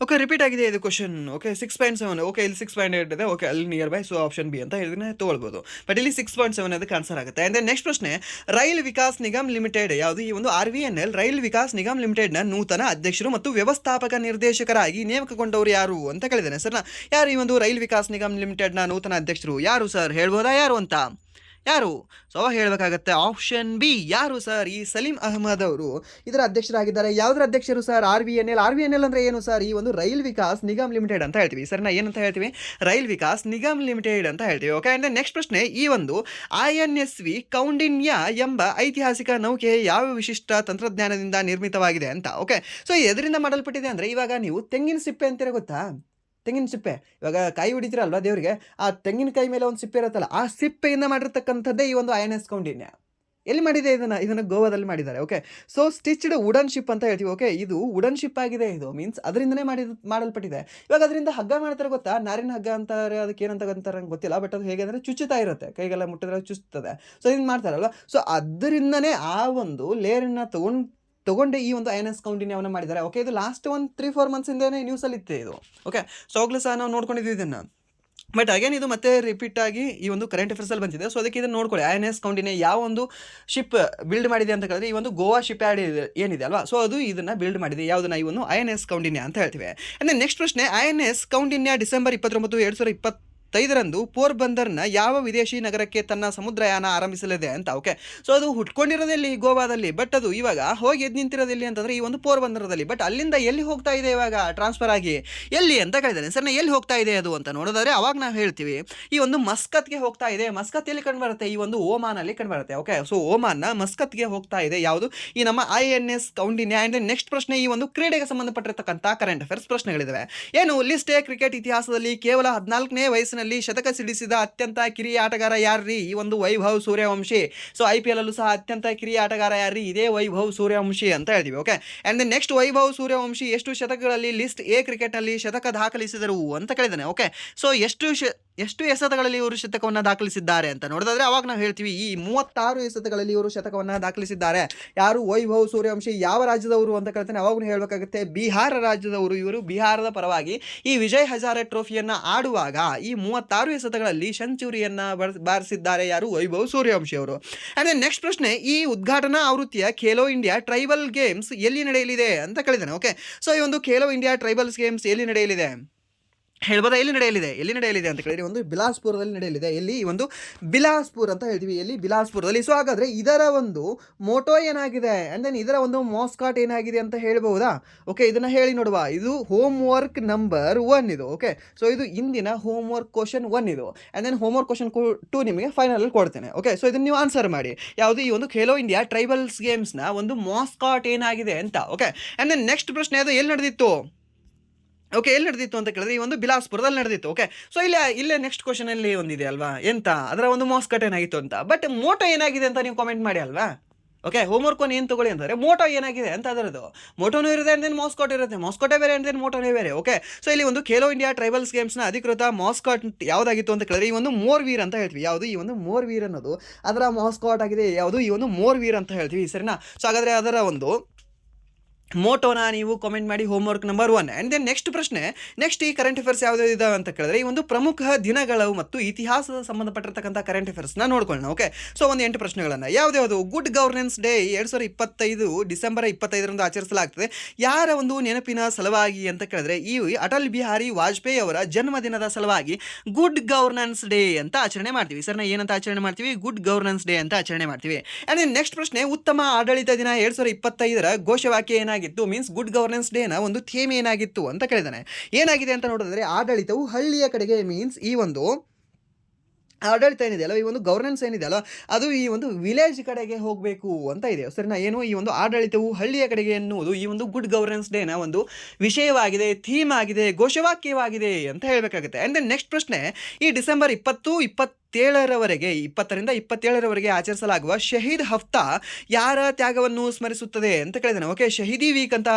ಓಕೆ, ರಿಪೀಟ್ ಆಗಿದೆ ಇದು ಕ್ವಶನ್. ಓಕೆ, 6.7. ಓಕೆ, ಇಲ್ಲಿ 6.8 ಇದೆ. ಓಕೆ, ಅಲ್ಲಿ near by, so option B ಅಂತ ಹೇಳಿದ್ರೆ ತೊಗೊಳ್ಬೋದು. ಬಟ್ ಇಲ್ಲಿ 6.7 ಅದಕ್ಕೆ ಆನ್ಸರ್ ಆಗುತ್ತೆ. ಆ್ಯಂಡ್ ನೆಕ್ಸ್ಟ್ ಪ್ರಶ್ನೆ, ರೈಲ್ ವಿಕಾಸ್ ನಿಗಮ್ ಲಿಮಿಟೆಡ್ ಯಾವುದು? ಈ ಒಂದು RVNL ರೈಲ್ ವಿಕಾಸ್ ನಿಗಮ್ ಲಿಮಿಟೆಡ್ನ ನೂತನ ಅಧ್ಯಕ್ಷರು ಮತ್ತು ವ್ಯವಸ್ಥಾಪಕ ನಿರ್ದೇಶಕರಾಗಿ ನೇಮಕಗೊಂಡವರು ಯಾರು ಅಂತ ಕೇಳಿದ್ದಾನೆ. ಸರ್ ಯಾರು ಈ ಒಂದು ರೈಲ್ ವಿಕಾಸ್ ನಿಗಮ್ ಲಿಮಿಟೆಡ್ನ ನೂತನ ಅಧ್ಯಕ್ಷರು? ಯಾರು ಸರ್? ಹೇಳ್ಬೋದಾ ಯಾರು ಅಂತ? ಯಾರು? ಸೊ ಹೇಳಬೇಕಾಗತ್ತೆ ಆಪ್ಷನ್ ಬಿ. ಯಾರು ಸರ್? ಈ ಸಲೀಂ ಅಹಮದ್ ಅವರು ಇದರ ಅಧ್ಯಕ್ಷರಾಗಿದ್ದಾರೆ. ಯಾವುದರ ಅಧ್ಯಕ್ಷರು ಸರ್? RVNL. RVNL ಅಂದರೆ ಏನು ಸರ್? ಈ ಒಂದು ರೈಲ್ ವಿಕಾಸ್ ನಿಗಮ್ ಲಿಮಿಟೆಡ್ ಅಂತ ಹೇಳ್ತೀವಿ. ಸರಿನಾ? ಏನಂತ ಹೇಳ್ತೀವಿ? ರೈಲ್ ವಿಕಾಸ್ ನಿಗಮ್ ಲಿಮಿಟೆಡ್ ಅಂತ ಹೇಳ್ತೀವಿ. ಓಕೆ. ಆ್ಯಂಡ್ ನೆಕ್ಸ್ಟ್ ಪ್ರಶ್ನೆ, ಈ ಒಂದು INSV ಕೌಂಡಿನ್ಯ ಎಂಬ ಐತಿಹಾಸಿಕ ನೌಕೆ ಯಾವ ವಿಶಿಷ್ಟ ತಂತ್ರಜ್ಞಾನದಿಂದ ನಿರ್ಮಿತವಾಗಿದೆ ಅಂತ. ಓಕೆ. ಸೊ ಎದರಿಂದ ಮಾಡಲ್ಪಟ್ಟಿದೆ ಅಂದರೆ, ಇವಾಗ ನೀವು ತೆಂಗಿನ ಸಿಪ್ಪೆ ಅಂತೀರ ಗೊತ್ತಾ? ತೆಂಗಿನ ಸಿಪ್ಪೆ, ಇವಾಗ ಕಾಯಿ ಹೊಡಿತೀರಲ್ವಾ ದೇವರಿಗೆ, ಆ ತೆಂಗಿನಕಾಯಿ ಮೇಲೆ ಒಂದು ಸಿಪ್ಪೆ ಇರುತ್ತಲ್ಲ, ಆ ಸಿಪ್ಪೆಯಿಂದ ಮಾಡಿರ್ತಕ್ಕಂಥದ್ದೇ ಈ ಒಂದು INS ಕೌಂಡಿನ್ಯ. ಎಲ್ಲಿ ಮಾಡಿದೆ ಇದನ್ನು ಗೋವಾದಲ್ಲಿ ಮಾಡಿದ್ದಾರೆ. Okay. So stitched wooden ship ಅಂತ ಹೇಳ್ತೀವಿ. ಓಕೆ. ಇದು ವುಡನ್ ಶಿಪ್ ಆಗಿದೆ. ಇದು ಮೀನ್ಸ್ ಅದರಿಂದನೇ ಮಾಡಲ್ಪಟ್ಟಿದೆ. ಇವಾಗ ಅದರಿಂದ ಹಗ್ಗ ಮಾಡ್ತಾರೆ ಗೊತ್ತಾ? ನಾರಿನ ಹಗ್ಗ ಅಂತಾರೆ, ಅದಕ್ಕೆ ಏನಂತ ಅಂತಾರೆ ಗೊತ್ತಿಲ್ಲ, ಬಟ್ ಅದು ಹೇಗೆ ಅಂದರೆ ಚುಚ್ಚುತ್ತಾ ಇರುತ್ತೆ, ಕೈಗೆಲ್ಲ ಮುಟ್ಟಿದ್ರೆ ಚುಚ್ಚುತ್ತದೆ. ಸೊ ಇದನ್ನು ಮಾಡ್ತಾರಲ್ವ, ಸೊ ಅದರಿಂದನೇ ಆ ಒಂದು ಲೇಯರನ್ನು ತಗೊಂಡೆ ಈ ಒಂದು INS ಕೌಂಡಿನ್ಯವನ್ನು ಮಾಡಿದ್ದಾರೆ. ಓಕೆ. ಇದು ಲಾಸ್ಟ್ ಒಂದು 3-4 ಮಂತ್ಸಿಂದನೇ ನ್ಯೂಸಲ್ಲಿ ಇತ್ತು ಇದು. ಓಕೆ. ಸೊ ಆಗಲೂ ಸಹ ನಾವು ನೋಡ್ಕೊಂಡಿದ್ವಿ ಇದನ್ನು, ಬಟ್ ಅಗೇನ್ ಇದು ಮತ್ತೆ ರಿಪೀಟ್ ಆಗಿ ಈ ಒಂದು ಕರೆಂಟ್ ಅಫೇರ್ಸಲ್ಲಿ ಬಂದಿದೆ. ಸೊ ಅದಕ್ಕೆ ಇದನ್ನು ನೋಡ್ಕೊಳ್ಳಿ. INS ಕೌಂಡಿನ್ಯ ಯಾವ ಒಂದು ಶಿಪ್ ಬಿಲ್ಡ್ ಮಾಡಿದೆ ಅಂತ ಹೇಳಿದ್ರೆ, ಈ ಒಂದು ಗೋವಾ ಶಿಪ್ ಯಾರ್ಡ್ ಏನಿದೆ ಅಲ್ವಾ, ಸೊ ಅದು ಇದನ್ನು ಬಿಲ್ಡ್ ಮಾಡಿದೆ. ಯಾವುದನ್ನ? ಈ ಒಂದು INS ಕೌಂಡಿನ್ಯ ಅಂತ ಹೇಳ್ತೀವಿ. ಅಂದರೆ ನೆಕ್ಸ್ಟ್ ಪ್ರಶ್ನೆ, INS ಕೌಂಡಿನ್ಯ ಡಿಸೆಂಬರ್ 29, 2025ರಂದು ಪೋರ್ಬಂದರ್ನ ಯಾವ ವಿದೇಶಿ ನಗರಕ್ಕೆ ತನ್ನ ಸಮುದ್ರಯಾನ ಆರಂಭಿಸಲಿದೆ ಅಂತ. ಓಕೆ. ಸೊ ಅದು ಹುಟ್ಕೊಂಡಿರೋದಲ್ಲಿ ಗೋವಾದಲ್ಲಿ, ಬಟ್ ಅದು ಇವಾಗ ಹೋಗಿ ಎದ್ದು ನಿಂತಿರೋದಿಲ್ಲಿ ಅಂತಂದರೆ ಈ ಒಂದು ಪೋರ್ಬಂದರದಲ್ಲಿ. ಬಟ್ ಅಲ್ಲಿಂದ ಎಲ್ಲಿ ಹೋಗ್ತಾ ಇದೆ ಇವಾಗ ಟ್ರಾನ್ಸ್ಫರ್ ಆಗಿ? ಎಲ್ಲಿ ಅಂತ ಕೇಳಿದ್ದಾನೆ. ಸರ್ ಎಲ್ಲಿ ಹೋಗ್ತಾ ಇದೆ ಅದು ಅಂತ ನೋಡೋದಾದ್ರೆ, ಅವಾಗ ನಾವು ಹೇಳ್ತೀವಿ ಈ ಒಂದು ಮಸ್ಕತ್ಗೆ ಹೋಗ್ತಾ ಇದೆ. ಮಸ್ಕತ್ ಎಲ್ಲಿ ಕಂಡುಬರುತ್ತೆ? ಈ ಒಂದು ಓಮಾನಲ್ಲಿ ಕಂಡುಬರುತ್ತೆ. ಓಕೆ. ಸೊ ಓಮಾನ್ನ ಮಸ್ಕತ್ಗೆ ಹೋಗ್ತಾ ಇದೆ ಯಾವುದು? ಈ ನಮ್ಮ INS ಕೌಂಡಿನ್ಯ. ಆ್ಯಂಡ್ ನೆಕ್ಸ್ಟ್ ಪ್ರಶ್ನೆ, ಈ ಒಂದು ಕ್ರೀಡೆಗೆ ಸಂಬಂಧಪಟ್ಟಿರ್ತಕ್ಕಂಥ ಕರೆಂಟ್ ಅಫೇರ್ಸ್ ಪ್ರಶ್ನೆಗಳಿದ್ದಾವೆ. ಏನು? ಲಿಸ್ಟ್ ಎ ಕ್ರಿಕೆಟ್ ಇತಿಹಾಸದಲ್ಲಿ ಕೇವಲ 14ನೇ ವಯಸ್ಸಿನಲ್ಲಿ ಶತಕ ಸಿಡಿಸಿದ ಅತ್ಯಂತ ಕಿರಿಯ ಆಟಗಾರ ಯಾರ್ರಿ? ಈ ಒಂದು ವೈಭವ್ ಸೂರ್ಯವಂಶಿ. ಸೊ IPL ಅಲ್ಲೂ ಸಹ ಅತ್ಯಂತ ಕಿರಿಯ ಆಟಗಾರ ಯಾರ್ರಿ? ಇದೇ ವೈಭವ್ ಸೂರ್ಯವಂಶಿ ಅಂತ ಹೇಳ್ತೀವಿ. Okay. And next, Vaibhav Suryavanshi ಎಷ್ಟು ಶತಕಗಳಲ್ಲಿ ಲಿಸ್ಟ್ ಎ ಕ್ರಿಕೆಟ್ನಲ್ಲಿ ಶತಕ ದಾಖಲಿಸಿದರು ಅಂತ ಕೇಳಿದ್ದಾನೆ. ಓಕೆ. ಸೊ ಎಷ್ಟು ಎಸೆತಗಳಲ್ಲಿ ಇವರು ಶತಕವನ್ನು ದಾಖಲಿಸಿದ್ದಾರೆ ಅಂತ ನೋಡೋದಾದ್ರೆ, ಅವಾಗ ನಾವು ಹೇಳ್ತೀವಿ ಈ 36 ಎಸೆತಗಳಲ್ಲಿ ಇವರು ಶತಕವನ್ನು ದಾಖಲಿಸಿದ್ದಾರೆ. ಯಾರು? ವೈಭವ್ ಸೂರ್ಯವಂಶಿ. ಯಾವ ರಾಜ್ಯದವರು ಅಂತ ಕೇಳ್ತಾನೆ, ಅವಾಗ ಹೇಳಬೇಕಾಗುತ್ತೆ ಬಿಹಾರ ರಾಜ್ಯದವರು. ಇವರು ಬಿಹಾರದ ಪರವಾಗಿ ಈ ವಿಜಯ್ ಹಜಾರೆ ಟ್ರೋಫಿಯನ್ನು ಆಡುವಾಗ ಈ 36 ಎಸೆತಗಳಲ್ಲಿ ಸೆಂಚುರಿಯನ್ನು ಬಾರಿಸಿದ್ದಾರೆ. ಯಾರು? ವೈಭವ್ ಸೂರ್ಯವಂಶಿ ಅವರು. ಆ್ಯಂಡ್ ನೆಕ್ಸ್ಟ್ ಪ್ರಶ್ನೆ, ಈ ಉದ್ಘಾಟನಾ ಆವೃತ್ತಿಯ ಖೇಲೋ ಇಂಡಿಯಾ ಟ್ರೈಬಲ್ ಗೇಮ್ಸ್ ಎಲ್ಲಿ ನಡೆಯಲಿದೆ ಅಂತ ಕೇಳಿದ್ದಾನೆ. ಓಕೆ. ಸೊ ಈ ಒಂದು ಖೇಲೋ ಇಂಡಿಯಾ ಟ್ರೈಬಲ್ಸ್ ಗೇಮ್ಸ್ ಎಲ್ಲಿ ನಡೆಯಲಿದೆ ಹೇಳ್ಬೋದಾ? ಎಲ್ಲಿ ನಡೆಯಲಿದೆ ಅಂತ ಕೇಳಿದ್ರೆ, ಒಂದು ಬಿಲಾಸ್ಪುರದಲ್ಲಿ ನಡೆಯಲಿದೆ. ಎಲ್ಲಿ? ಈ ಒಂದು ಬಿಲಾಸ್ಪುರ್ ಅಂತ ಹೇಳ್ತೀವಿ. ಎಲ್ಲಿ? ಬಿಲಾಸ್ಪುರದಲ್ಲಿ. ಸೊ ಹಾಗಾದರೆ ಇದರ ಒಂದು ಮೋಟೋ ಏನಾಗಿದೆ, ಆ್ಯಂಡ್ ದೆನ್ ಇದರ ಒಂದು ಮಾಸ್ಕಾಟ್ ಏನಾಗಿದೆ ಅಂತ ಹೇಳ್ಬೋದಾ? ಓಕೆ. ಇದನ್ನು ಹೇಳಿ ನೋಡುವ. ಇದು ಹೋಮ್ ವರ್ಕ್ ನಂಬರ್ 1 ಇದು. ಓಕೆ. ಸೊ ಇದು ಇಂದಿನ ಹೋಮ್ ವರ್ಕ್ ಕ್ವಶನ್ 1 ಇದು. And then home work question 2 ನಿಮಗೆ ಫೈನಲಲ್ಲಿ ಕೊಡ್ತೇನೆ. ಓಕೆ. ಸೊ ಇದನ್ನು ನೀವು ಆನ್ಸರ್ ಮಾಡಿ. ಯಾವುದು? ಈ ಒಂದು ಖೇಲೋ ಇಂಡಿಯಾ ಟ್ರೈಬಲ್ಸ್ ಗೇಮ್ಸ್ನ ಒಂದು ಮಾಸ್ಕಾಟ್ ಏನಾಗಿದೆ ಅಂತ. ಓಕೆ. ಆ್ಯಂಡ್ ದೆನ್ ನೆಕ್ಸ್ಟ್ ಪ್ರಶ್ನೆ, ಅದು ಎಲ್ಲಿ ನಡೆದಿತ್ತು? ಓಕೆ. ಎಲ್ಲಿ ನಡೆದಿತ್ತು ಅಂತ ಕೇಳಿದ್ರೆ, ಈ ಒಂದು ಬಿಲಾಸ್ಪುರದಲ್ಲಿ ನಡೆದಿತ್ತು. ಓಕೆ. ಸೊ ಇಲ್ಲೇ ನೆಕ್ಸ್ಟ್ ಕ್ವಶನಲ್ಲಿ ಒಂದಿದೆ ಅಲ್ವಾ, ಎಂತ ಅದರ ಒಂದು ಮಾಸ್ಕಟ್ ಏನಾಗಿತ್ತು ಅಂತ. ಬಟ್ ಮೋಟೋ ಏನಾಗಿದೆ ಅಂತ ನೀವು ಕಾಮೆಂಟ್ ಮಾಡಿ ಅಲ್ವಾ. ಓಕೆ. ಹೋಮ್ವರ್ಕ್ ಏನು ತೊಗೊಳ್ಳಿ ಅಂತಂದರೆ, ಮೋಟೋ ಏನಾಗಿದೆ ಅಂತ ಅದರದ್ದು. ಮೋಟೋನೂ ಇರುತ್ತೆ, ಆ್ಯಂಡ್ ದೆನ್ ಮಾಸ್ಕಾಟ್ ಇರುತ್ತೆ. ಮಾಸ್ಕಾಟೇ ಬೇರೆ, ಆ್ಯಂಡ್ ದೆನ್ ಮೋಟೋನೇ ಬೇರೆ. ಓಕೆ. ಸೊ ಇಲ್ಲಿ ಒಂದು ಖೇಲೋ ಇಂಡಿಯಾ ಟ್ರೈಬಲ್ಸ್ ಗೇಮ್ಸ್ನ ಅಧಿಕೃತ ಮಾಸ್ಕಾಟ್ ಯಾವುದಾಗಿತ್ತು ಅಂತ ಕೇಳಿದ್ರೆ, ಈ ಒಂದು ಮೋರ್ವೀರ್ ಅಂತ ಹೇಳ್ತೀವಿ. ಯಾವುದು? ಈ ಒಂದು ಮೋರ್ವೀರ್ ಅನ್ನೋದು ಅದರ ಮಾಸ್ಕಾಟ್ ಆಗಿದೆ. ಯಾವುದು? ಈ ಒಂದು ಮೋರ್ವೀರ್ ಅಂತ ಹೇಳ್ತೀವಿ. ಸರಿನಾ? ಸೊ ಹಾಗಾದರೆ ಅದರ ಒಂದು ಮೋಟೋನ ನೀವು ಕಾಮೆಂಟ್ ಮಾಡಿ homework number 1. And then next ಪ್ರಶ್ನೆ, ನೆಕ್ಸ್ಟ್ ಈ ಕರೆಂಟ್ ಅಫೇರ್ಸ್ ಯಾವುದೇ ಇದಾವೆ ಅಂತ ಕೇಳಿದ್ರೆ, ಈ ಒಂದು ಪ್ರಮುಖ ದಿನಗಳು ಮತ್ತು ಇತಿಹಾಸದ ಸಂಬಂಧಪಟ್ಟಿರ್ತಕ್ಕಂಥ ಕರೆಂಟ್ ಅಫೇರ್ಸ್ನ ನೋಡ್ಕೊಳ್ಳೋಣ. ಓಕೆ. ಸೊ ಒಂದು 8 ಪ್ರಶ್ನೆಗಳನ್ನು. ಯಾವುದು? ಗುಡ್ ಗವರ್ನೆನ್ಸ್ ಡೇ 2025 ಡಿಸೆಂಬರ್ 25ರಂದು ಆಚರಿಸಲಾಗ್ತದೆ. ಯಾರ ಒಂದು ನೆನಪಿನ ಸಲುವಾಗಿ ಅಂತ ಕೇಳಿದ್ರೆ, ಈ ಅಟಲ್ ಬಿಹಾರಿ ವಾಜಪೇಯಿ ಅವರ ಜನ್ಮದಿನದ ಸಲುವಾಗಿ ಗುಡ್ ಗವರ್ನೆನ್ಸ್ ಡೇ ಅಂತ ಆಚರಣೆ ಮಾಡ್ತೀವಿ. ಸರ್ನ ಏನಂತ ಆಚರಣೆ ಮಾಡ್ತೀವಿ? ಗುಡ್ ಗವರ್ನೆನ್ಸ್ ಡೇ ಅಂತ ಆಚರಣೆ ಮಾಡ್ತೀವಿ. ಆ್ಯಂಡ್ ದೆನ್ ನೆಕ್ಸ್ಟ್ ಪ್ರಶ್ನೆ, ಉತ್ತಮ ಆಡಳಿತ ದಿನ 2025ರ ಘೋಷವಾಕ್ಯ ಏನಾಗಿತ್ತು? ಮೀನ್ಸ್ ಗುಡ್ ಗವರ್ನೆನ್ಸ್ ಡೇನ ಒಂದು ಥೀಮ್ ಏನಾಗಿತ್ತು ಅಂತ ಕೇಳಿದಾನೆ. ಏನಾಗಿದೆ ಅಂತ ನೋಡಿದ್ರೆ, ಆಡಳಿತವು ಹಳ್ಳಿಯ ಕಡೆಗೆ, ಮೀನ್ಸ್ ಈ ಒಂದು ಆಡಳಿತ ಏನಿದೆ ಅಲ್ಲ, ಈ ಒಂದು ಗವರ್ನೆನ್ಸ್ ಏನಿದೆ ಅಲ್ಲ, ಅದು ಈ ಒಂದು ವಿಲೇಜ್ ಕಡೆಗೆ ಹೋಗಬೇಕು ಅಂತ ಇದೆ. ಸರಿನಾ? ಏನು? ಈ ಒಂದು ಆಡಳಿತವು ಹಳ್ಳಿಯ ಕಡೆಗೆ ಎನ್ನುವುದು ಈ ಒಂದು ಗುಡ್ ಗವರ್ನೆನ್ಸ್ ಡೇನ ಒಂದು ವಿಷಯವಾಗಿದೆ, ಥೀಮ್ ಆಗಿದೆ, ಘೋಷವಾಕ್ಯವಾಗಿದೆ ಅಂತ ಹೇಳಬೇಕಾಗುತ್ತೆ. ಆ್ಯಂಡ್ ದೆನ್ ನೆಕ್ಸ್ಟ್ ಪ್ರಶ್ನೆ, ಈ ಡಿಸೆಂಬರ್ 20-27ರವರೆಗೆ 20ರಿಂದ 27ರವರೆಗೆ ಆಚರಿಸಲಾಗುವ ಶಹೀದ್ ಹಫ್ತಾ ಯಾರ ತ್ಯಾಗವನ್ನು ಸ್ಮರಿಸುತ್ತದೆ ಅಂತ ಕೇಳಿದಾನೆ. ಓಕೆ. ಶಹೀದಿ ವೀಕ್ ಅಂತ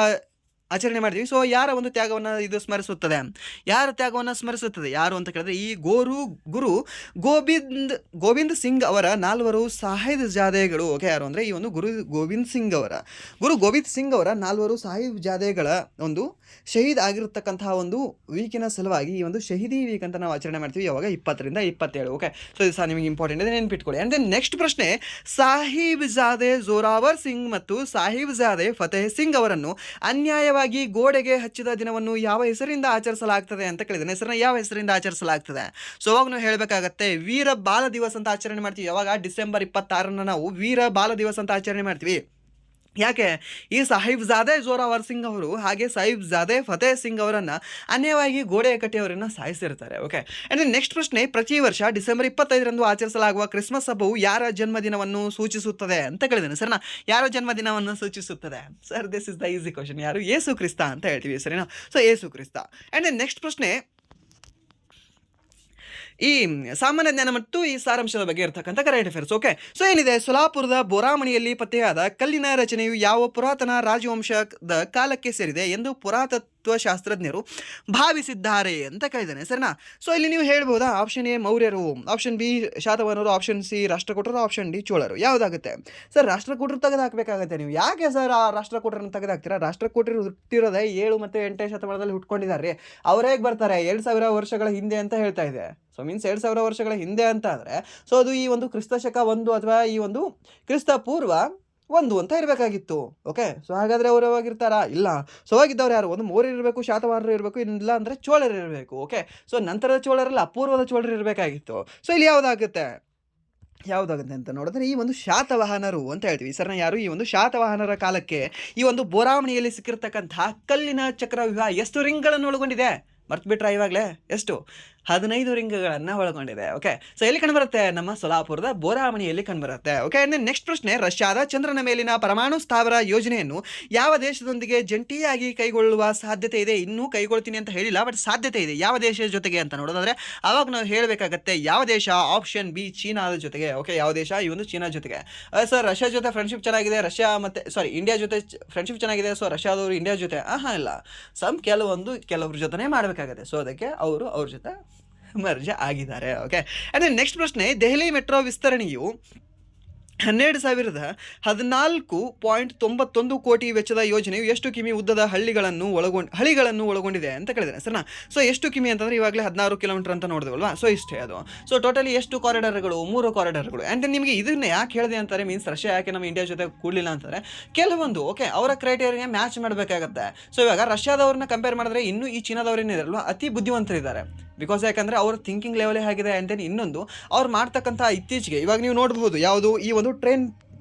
ಆಚರಣೆ ಮಾಡ್ತೀವಿ. ಸೊ ಯಾರ ಒಂದು ತ್ಯಾಗವನ್ನು ಇದು ಸ್ಮರಿಸುತ್ತದೆ? ಯಾರ ತ್ಯಾಗವನ್ನು ಸ್ಮರಿಸುತ್ತದೆ? ಯಾರು ಅಂತ ಕೇಳಿದ್ರೆ, ಈ ಗುರು ಗೋವಿಂದ್ ಸಿಂಗ್ ಅವರ 4 ಸಾಹಿಬ್ ಜಾದೆಗಳು. ಓಕೆ. ಯಾರು ಅಂದರೆ ಈ ಒಂದು ಗುರು ಗೋವಿಂದ್ ಸಿಂಗ್ ಅವರ 4 ಸಾಹಿಬ್ ಜಾದೆಗಳ ಒಂದು ಶಹೀದ್ ಆಗಿರತಕ್ಕಂತಹ ಒಂದು ವೀಕಿನ ಸಲುವಾಗಿ ಈ ಒಂದು ಶಹೀದಿ ವೀಕ್ ಅಂತ ನಾವು ಆಚರಣೆ ಮಾಡ್ತೀವಿ. ಯಾವಾಗ? 20ರಿಂದ 27. ಓಕೆ. ಸೊ ಇದು ಸಹ ನಿಮಗೆ ಇಂಪಾರ್ಟೆಂಟ್ ಇದೆ, ನೆನ್ಪಿಟ್ಕೊಳ್ಳಿ. ಆ್ಯಂಡ್ ದೆನ್ ನೆಕ್ಸ್ಟ್ ಪ್ರಶ್ನೆ, ಸಾಹಿಬ್ ಜಾದೆ ಜೋರಾವರ್ ಸಿಂಗ್ ಮತ್ತು ಸಾಹಿಬ್ ಜಾದೆ ಫತೇಹ್ ಸಿಂಗ್ ಅವರನ್ನು ಅನ್ಯಾಯವಾಗಿ ಮುಖ್ಯವಾಗಿ ಗೋಡೆಗೆ ಹಚ್ಚಿದ ದಿನವನ್ನು ಯಾವ ಹೆಸರಿಂದ ಆಚರಿಸಲಾಗ್ತದೆ ಅಂತ ಕೇಳಿದ್ದೇನೆ. ಹೆಸರನ್ನ ಯಾವ ಹೆಸರಿಂದ ಆಚರಿಸಲಾಗ್ತದೆ? ಸೊ ಅವಾಗ ನಾವು ಹೇಳಬೇಕಾಗತ್ತೆ ವೀರ ಬಾಲ ದಿವಸ ಅಂತ ಆಚರಣೆ ಮಾಡ್ತೀವಿ. ಯಾವಾಗ? ಡಿಸೆಂಬರ್ 26 ನಾವು ವೀರ ಬಾಲ ದಿವಸ ಅಂತ ಆಚರಣೆ ಮಾಡ್ತೀವಿ. ಯಾಕೆ? ಈ ಸಾಹಿಬ್ಜಾದೆ ಜೋರಾವರ್ ಸಿಂಗ್ ಅವರು ಹಾಗೆ ಸಾಹಿಬ್ಜಾದೆ ಫತೇಹ್ ಸಿಂಗ್ ಅವರನ್ನು ಅನ್ಯವಾಗಿ ಗೋಡೆ ಕಟ್ಟಿಯವರನ್ನು ಸಾಯಿಸಿರ್ತಾರೆ. ಓಕೆ, ಆ್ಯಂಡ್ ನೆಕ್ಸ್ಟ್ ಪ್ರಶ್ನೆ, ಪ್ರತಿ ವರ್ಷ ಡಿಸೆಂಬರ್ 25ರಂದು ಆಚರಿಸಲಾಗುವ ಕ್ರಿಸ್ಮಸ್ ಹಬ್ಬವು ಯಾರ ಜನ್ಮದಿನವನ್ನು ಸೂಚಿಸುತ್ತದೆ ಅಂತ ಕೇಳಿದ್ದೇನೆ. ಸರಿನಾ? ಯಾರ ಜನ್ಮದಿನವನ್ನು ಸೂಚಿಸುತ್ತದೆ? Sir, this is the easy question. ಯಾರು? ಯೇಸು ಕ್ರಿಸ್ತ ಅಂತ ಹೇಳ್ತೀವಿ. ಸರಿನಾ? So Yesu Krista. And next ಪ್ರಶ್ನೆ, ಈ ಸಾಮಾನ್ಯ ಜ್ಞಾನ ಮತ್ತು ಈ ಸಾರಾಂಶದ ಬಗ್ಗೆ ಇರತಕ್ಕಂಥ ಕರೆಂಟ್ ಅಫೇರ್ಸ್. ಓಕೆ, ಸೊ ಏನಿದೆ, ಸೊಲಾಪುರದ ಬೋರಾಮಣಿಯಲ್ಲಿ ಪತ್ತೆಯಾದ ಕಲ್ಲಿನ ರಚನೆಯು ಯಾವ ಪುರಾತನ ರಾಜವಂಶದ ಕಾಲಕ್ಕೆ ಸೇರಿದೆ ಎಂದು ಪುರಾತತ್ವ ಶಾಸ್ತ್ರಜ್ಞರು ಭಾವಿಸಿದ್ದಾರೆ ಅಂತ ಕೇಳಿದ್ದಾನೆ. ಸರಿನಾ? ಸೊ ಇಲ್ಲಿ ನೀವು ಹೇಳ್ಬೋದಾ? ಆಪ್ಷನ್ ಎ ಮೌರ್ಯರು, ಆಪ್ಷನ್ ಬಿ ಶಾತವಾಹನರು, ಆಪ್ಷನ್ ಸಿ ರಾಷ್ಟ್ರಕೂಟರು, ಆಪ್ಷನ್ ಡಿ ಚೋಳರು. ಯಾವುದಾಗುತ್ತೆ ಸರ್? ರಾಷ್ಟ್ರಕೂಟರು ತೆಗೆದು ಹಾಕಬೇಕಾಗುತ್ತೆ ನೀವು. ಯಾಕೆ ಸರ್ ಆ ರಾಷ್ಟ್ರಕೂಟರನ್ನು ತೆಗೆದು ಹಾಕ್ತೀರಾ? ರಾಷ್ಟ್ರಕೂಟರು ಹುಟ್ಟಿರೋದೇ 7 ಮತ್ತು 8ನೇ ಶತಮಾನದಲ್ಲಿ ಹುಟ್ಕೊಂಡಿದ್ದಾರೆ. ಅವರೇ ಬರ್ತಾರೆ 2000 ವರ್ಷಗಳ ಹಿಂದೆ ಅಂತ ಹೇಳ್ತಾ ಇದೆ. ಸೊ ಮೀನ್ಸ್ 2000 ವರ್ಷಗಳ ಹಿಂದೆ ಅಂತ ಅಂದರೆ ಸೊ ಅದು ಈ ಒಂದು ಕ್ರಿಸ್ತ ಶಕ 1 ಅಥವಾ ಈ ಒಂದು ಕ್ರಿಸ್ತ ಪೂರ್ವ 1 ಅಂತ ಇರಬೇಕಾಗಿತ್ತು. ಓಕೆ, ಸೊ ಹಾಗಾದರೆ ಅವರು ಯಾವಾಗಿರ್ತಾರಾ? ಇಲ್ಲ. ಸೊ ಆಗಿದ್ದವ್ರು ಯಾರು? ಒಂದು ಮೌರ್ಯರು ಇರಬೇಕು, ಶಾತವಾಹನರು ಇರಬೇಕು, ಇಲ್ಲ ಅಂದರೆ ಚೋಳರು ಇರಬೇಕು. ಓಕೆ, ಸೊ ನಂತರದ ಚೋಳರಲ್ಲ, ಅಪೂರ್ವದ ಚೋಳರು ಇರಬೇಕಾಗಿತ್ತು. ಸೊ ಇಲ್ಲಿ ಯಾವುದಾಗುತ್ತೆ ಅಂತ ನೋಡಿದ್ರೆ ಈ ಒಂದು ಶಾತವಾಹನರು ಅಂತ ಹೇಳ್ತೀವಿ. ಸರ್ನ ಯಾರು? ಈ ಒಂದು ಶಾತವಾಹನರ ಕಾಲಕ್ಕೆ ಈ ಒಂದು ಬೋರಾವಣಿಯಲ್ಲಿ ಸಿಕ್ಕಿರ್ತಕ್ಕಂತಹ ಕಲ್ಲಿನ ಚಕ್ರವ್ಯೂಹ ಎಷ್ಟು ರಿಂಗ್ಗಳನ್ನು ಒಳಗೊಂಡಿದೆ? ಮರ್ತ್ಬಿಟ್ರಾ ಇವಾಗಲೇ? ಎಷ್ಟು? 15 ರಿಂಗ್ಗಳನ್ನು ಒಳಗೊಂಡಿದೆ. ಓಕೆ, ಸೊ ಎಲ್ಲಿ ಕಂಡುಬರುತ್ತೆ? ನಮ್ಮ ಸೊಲಾಪುರದ ಬೋರಾಮಣಿಯಲ್ಲಿ ಕಂಡುಬರುತ್ತೆ. ಓಕೆ, ನೆಕ್ಸ್ಟ್ ಪ್ರಶ್ನೆ, ರಷ್ಯಾದ ಚಂದ್ರನ ಮೇಲಿನ ಪರಮಾಣು ಸ್ಥಾವರ ಯೋಜನೆಯನ್ನು ಯಾವ ದೇಶದೊಂದಿಗೆ ಜಂಟಿಯಾಗಿ ಕೈಗೊಳ್ಳುವ ಸಾಧ್ಯತೆ ಇದೆ? ಇನ್ನೂ ಕೈಗೊಳ್ತೀನಿ ಅಂತ ಹೇಳಿಲ್ಲ, ಬಟ್ ಸಾಧ್ಯತೆ ಇದೆ. ಯಾವ ದೇಶದ ಜೊತೆಗೆ ಅಂತ ನೋಡೋದಾದ್ರೆ ಅವಾಗ ನಾವು ಹೇಳಬೇಕಾಗತ್ತೆ ಯಾವ ದೇಶ? ಆಪ್ಷನ್ ಬಿ ಚೀನಾದ ಜೊತೆಗೆ. ಓಕೆ, ಯಾವ ದೇಶ? ಈ ಒಂದು ಚೀನಾ ಜೊತೆಗೆ. ಸರ್ ರಷ್ಯಾ ಜೊತೆ ಫ್ರೆಂಡ್ಶಿಪ್ ಚೆನ್ನಾಗಿದೆ, ಇಂಡಿಯಾ ಜೊತೆ ಫ್ರೆಂಡ್ಶಿಪ್ ಚೆನ್ನಾಗಿದೆ, ಸೊ ರಷ್ಯಾದವರು ಇಂಡಿಯಾ ಜೊತೆ ಇಲ್ಲ, ಕೆಲವ್ರ ಜೊತೆನೇ ಮಾಡಬೇಕಾಗತ್ತೆ. ಸೊ ಅದಕ್ಕೆ ಅವ್ರ ಜೊತೆ ಮರ್ಜ ಆಗಿದ್ದಾರೆ. ಓಕೆ, ಅದೇ ನೆಕ್ಸ್ಟ್ ಪ್ರಶ್ನೆ, ದೆಹಲಿ ಮೆಟ್ರೋ ವಿಸ್ತರಣೆಯು 12,14.91 ಕೋಟಿ ವೆಚ್ಚದ ಯೋಜನೆಯು ಎಷ್ಟು ಕಿಮಿ ಉದ್ದದ ಹಳಿಗಳನ್ನು ಒಳಗೊಂಡಿದೆ ಅಂತ ಕೇಳಿದ್ದೇನೆ. ಸರ್ನಾ? ಸೊ ಎಷ್ಟು ಕಿಮಿ ಅಂತಂದರೆ ಇವಾಗಲೇ 16 ಕಿಲೋಮೀಟರ್ ಅಂತ ನೋಡಿದೆವಲ್ವಾ? ಸೊ ಇಷ್ಟೇ ಅದು. ಸೊ ಟೋಟಲಿ ಎಷ್ಟು ಕಾರಿಡಾರ್ಗಳು? 3 ಕಾರಿಡಾರ್ಗಳು. ಆ್ಯಂಡ್ ನಿಮಗೆ ಇದನ್ನ ಯಾಕೆ ಹೇಳಿದೆ ಅಂತಾರೆ, ಮೀನ್ಸ್ ರಷ್ಯಾ ಯಾಕೆ ನಮ್ಮ ಇಂಡಿಯಾ ಜೊತೆ ಕೂಡಲಿಲ್ಲ ಅಂತಂದರೆ ಕೆಲವೊಂದು ಅವರ ಕ್ರೈಟೇರಿಯಾ ಮ್ಯಾಚ್ ಮಾಡಬೇಕಾಗತ್ತೆ. ಸೊ ಇವಾಗ ರಷ್ಯಾದವ್ರನ್ನ ಕಂಪೇರ್ ಮಾಡಿದ್ರೆ ಇನ್ನೂ ಈ ಚೀನಾದವ್ರೇನಿರಲ್ವ ಅತಿ ಬುದ್ಧಿವಂತರಿದ್ದಾರೆ. ಬಿಕಾಸ್ ಯಾಕಂದರೆ ಅವ್ರ ಥಿಂಕಿಂಗ್ ಲೆವೆಲೇ ಆಗಿದೆ. ಆ್ಯಂಡ್ ದೆನ್ ಇನ್ನೊಂದು ಅವ್ರು ಮಾಡ್ತಕ್ಕಂಥ ಇತ್ತೀಚೆಗೆ ಇವಾಗ ನೀವು ನೋಡ್ಬೋದು ಯಾವುದು ಈ ಒಂದು ಟ್ರೈನ್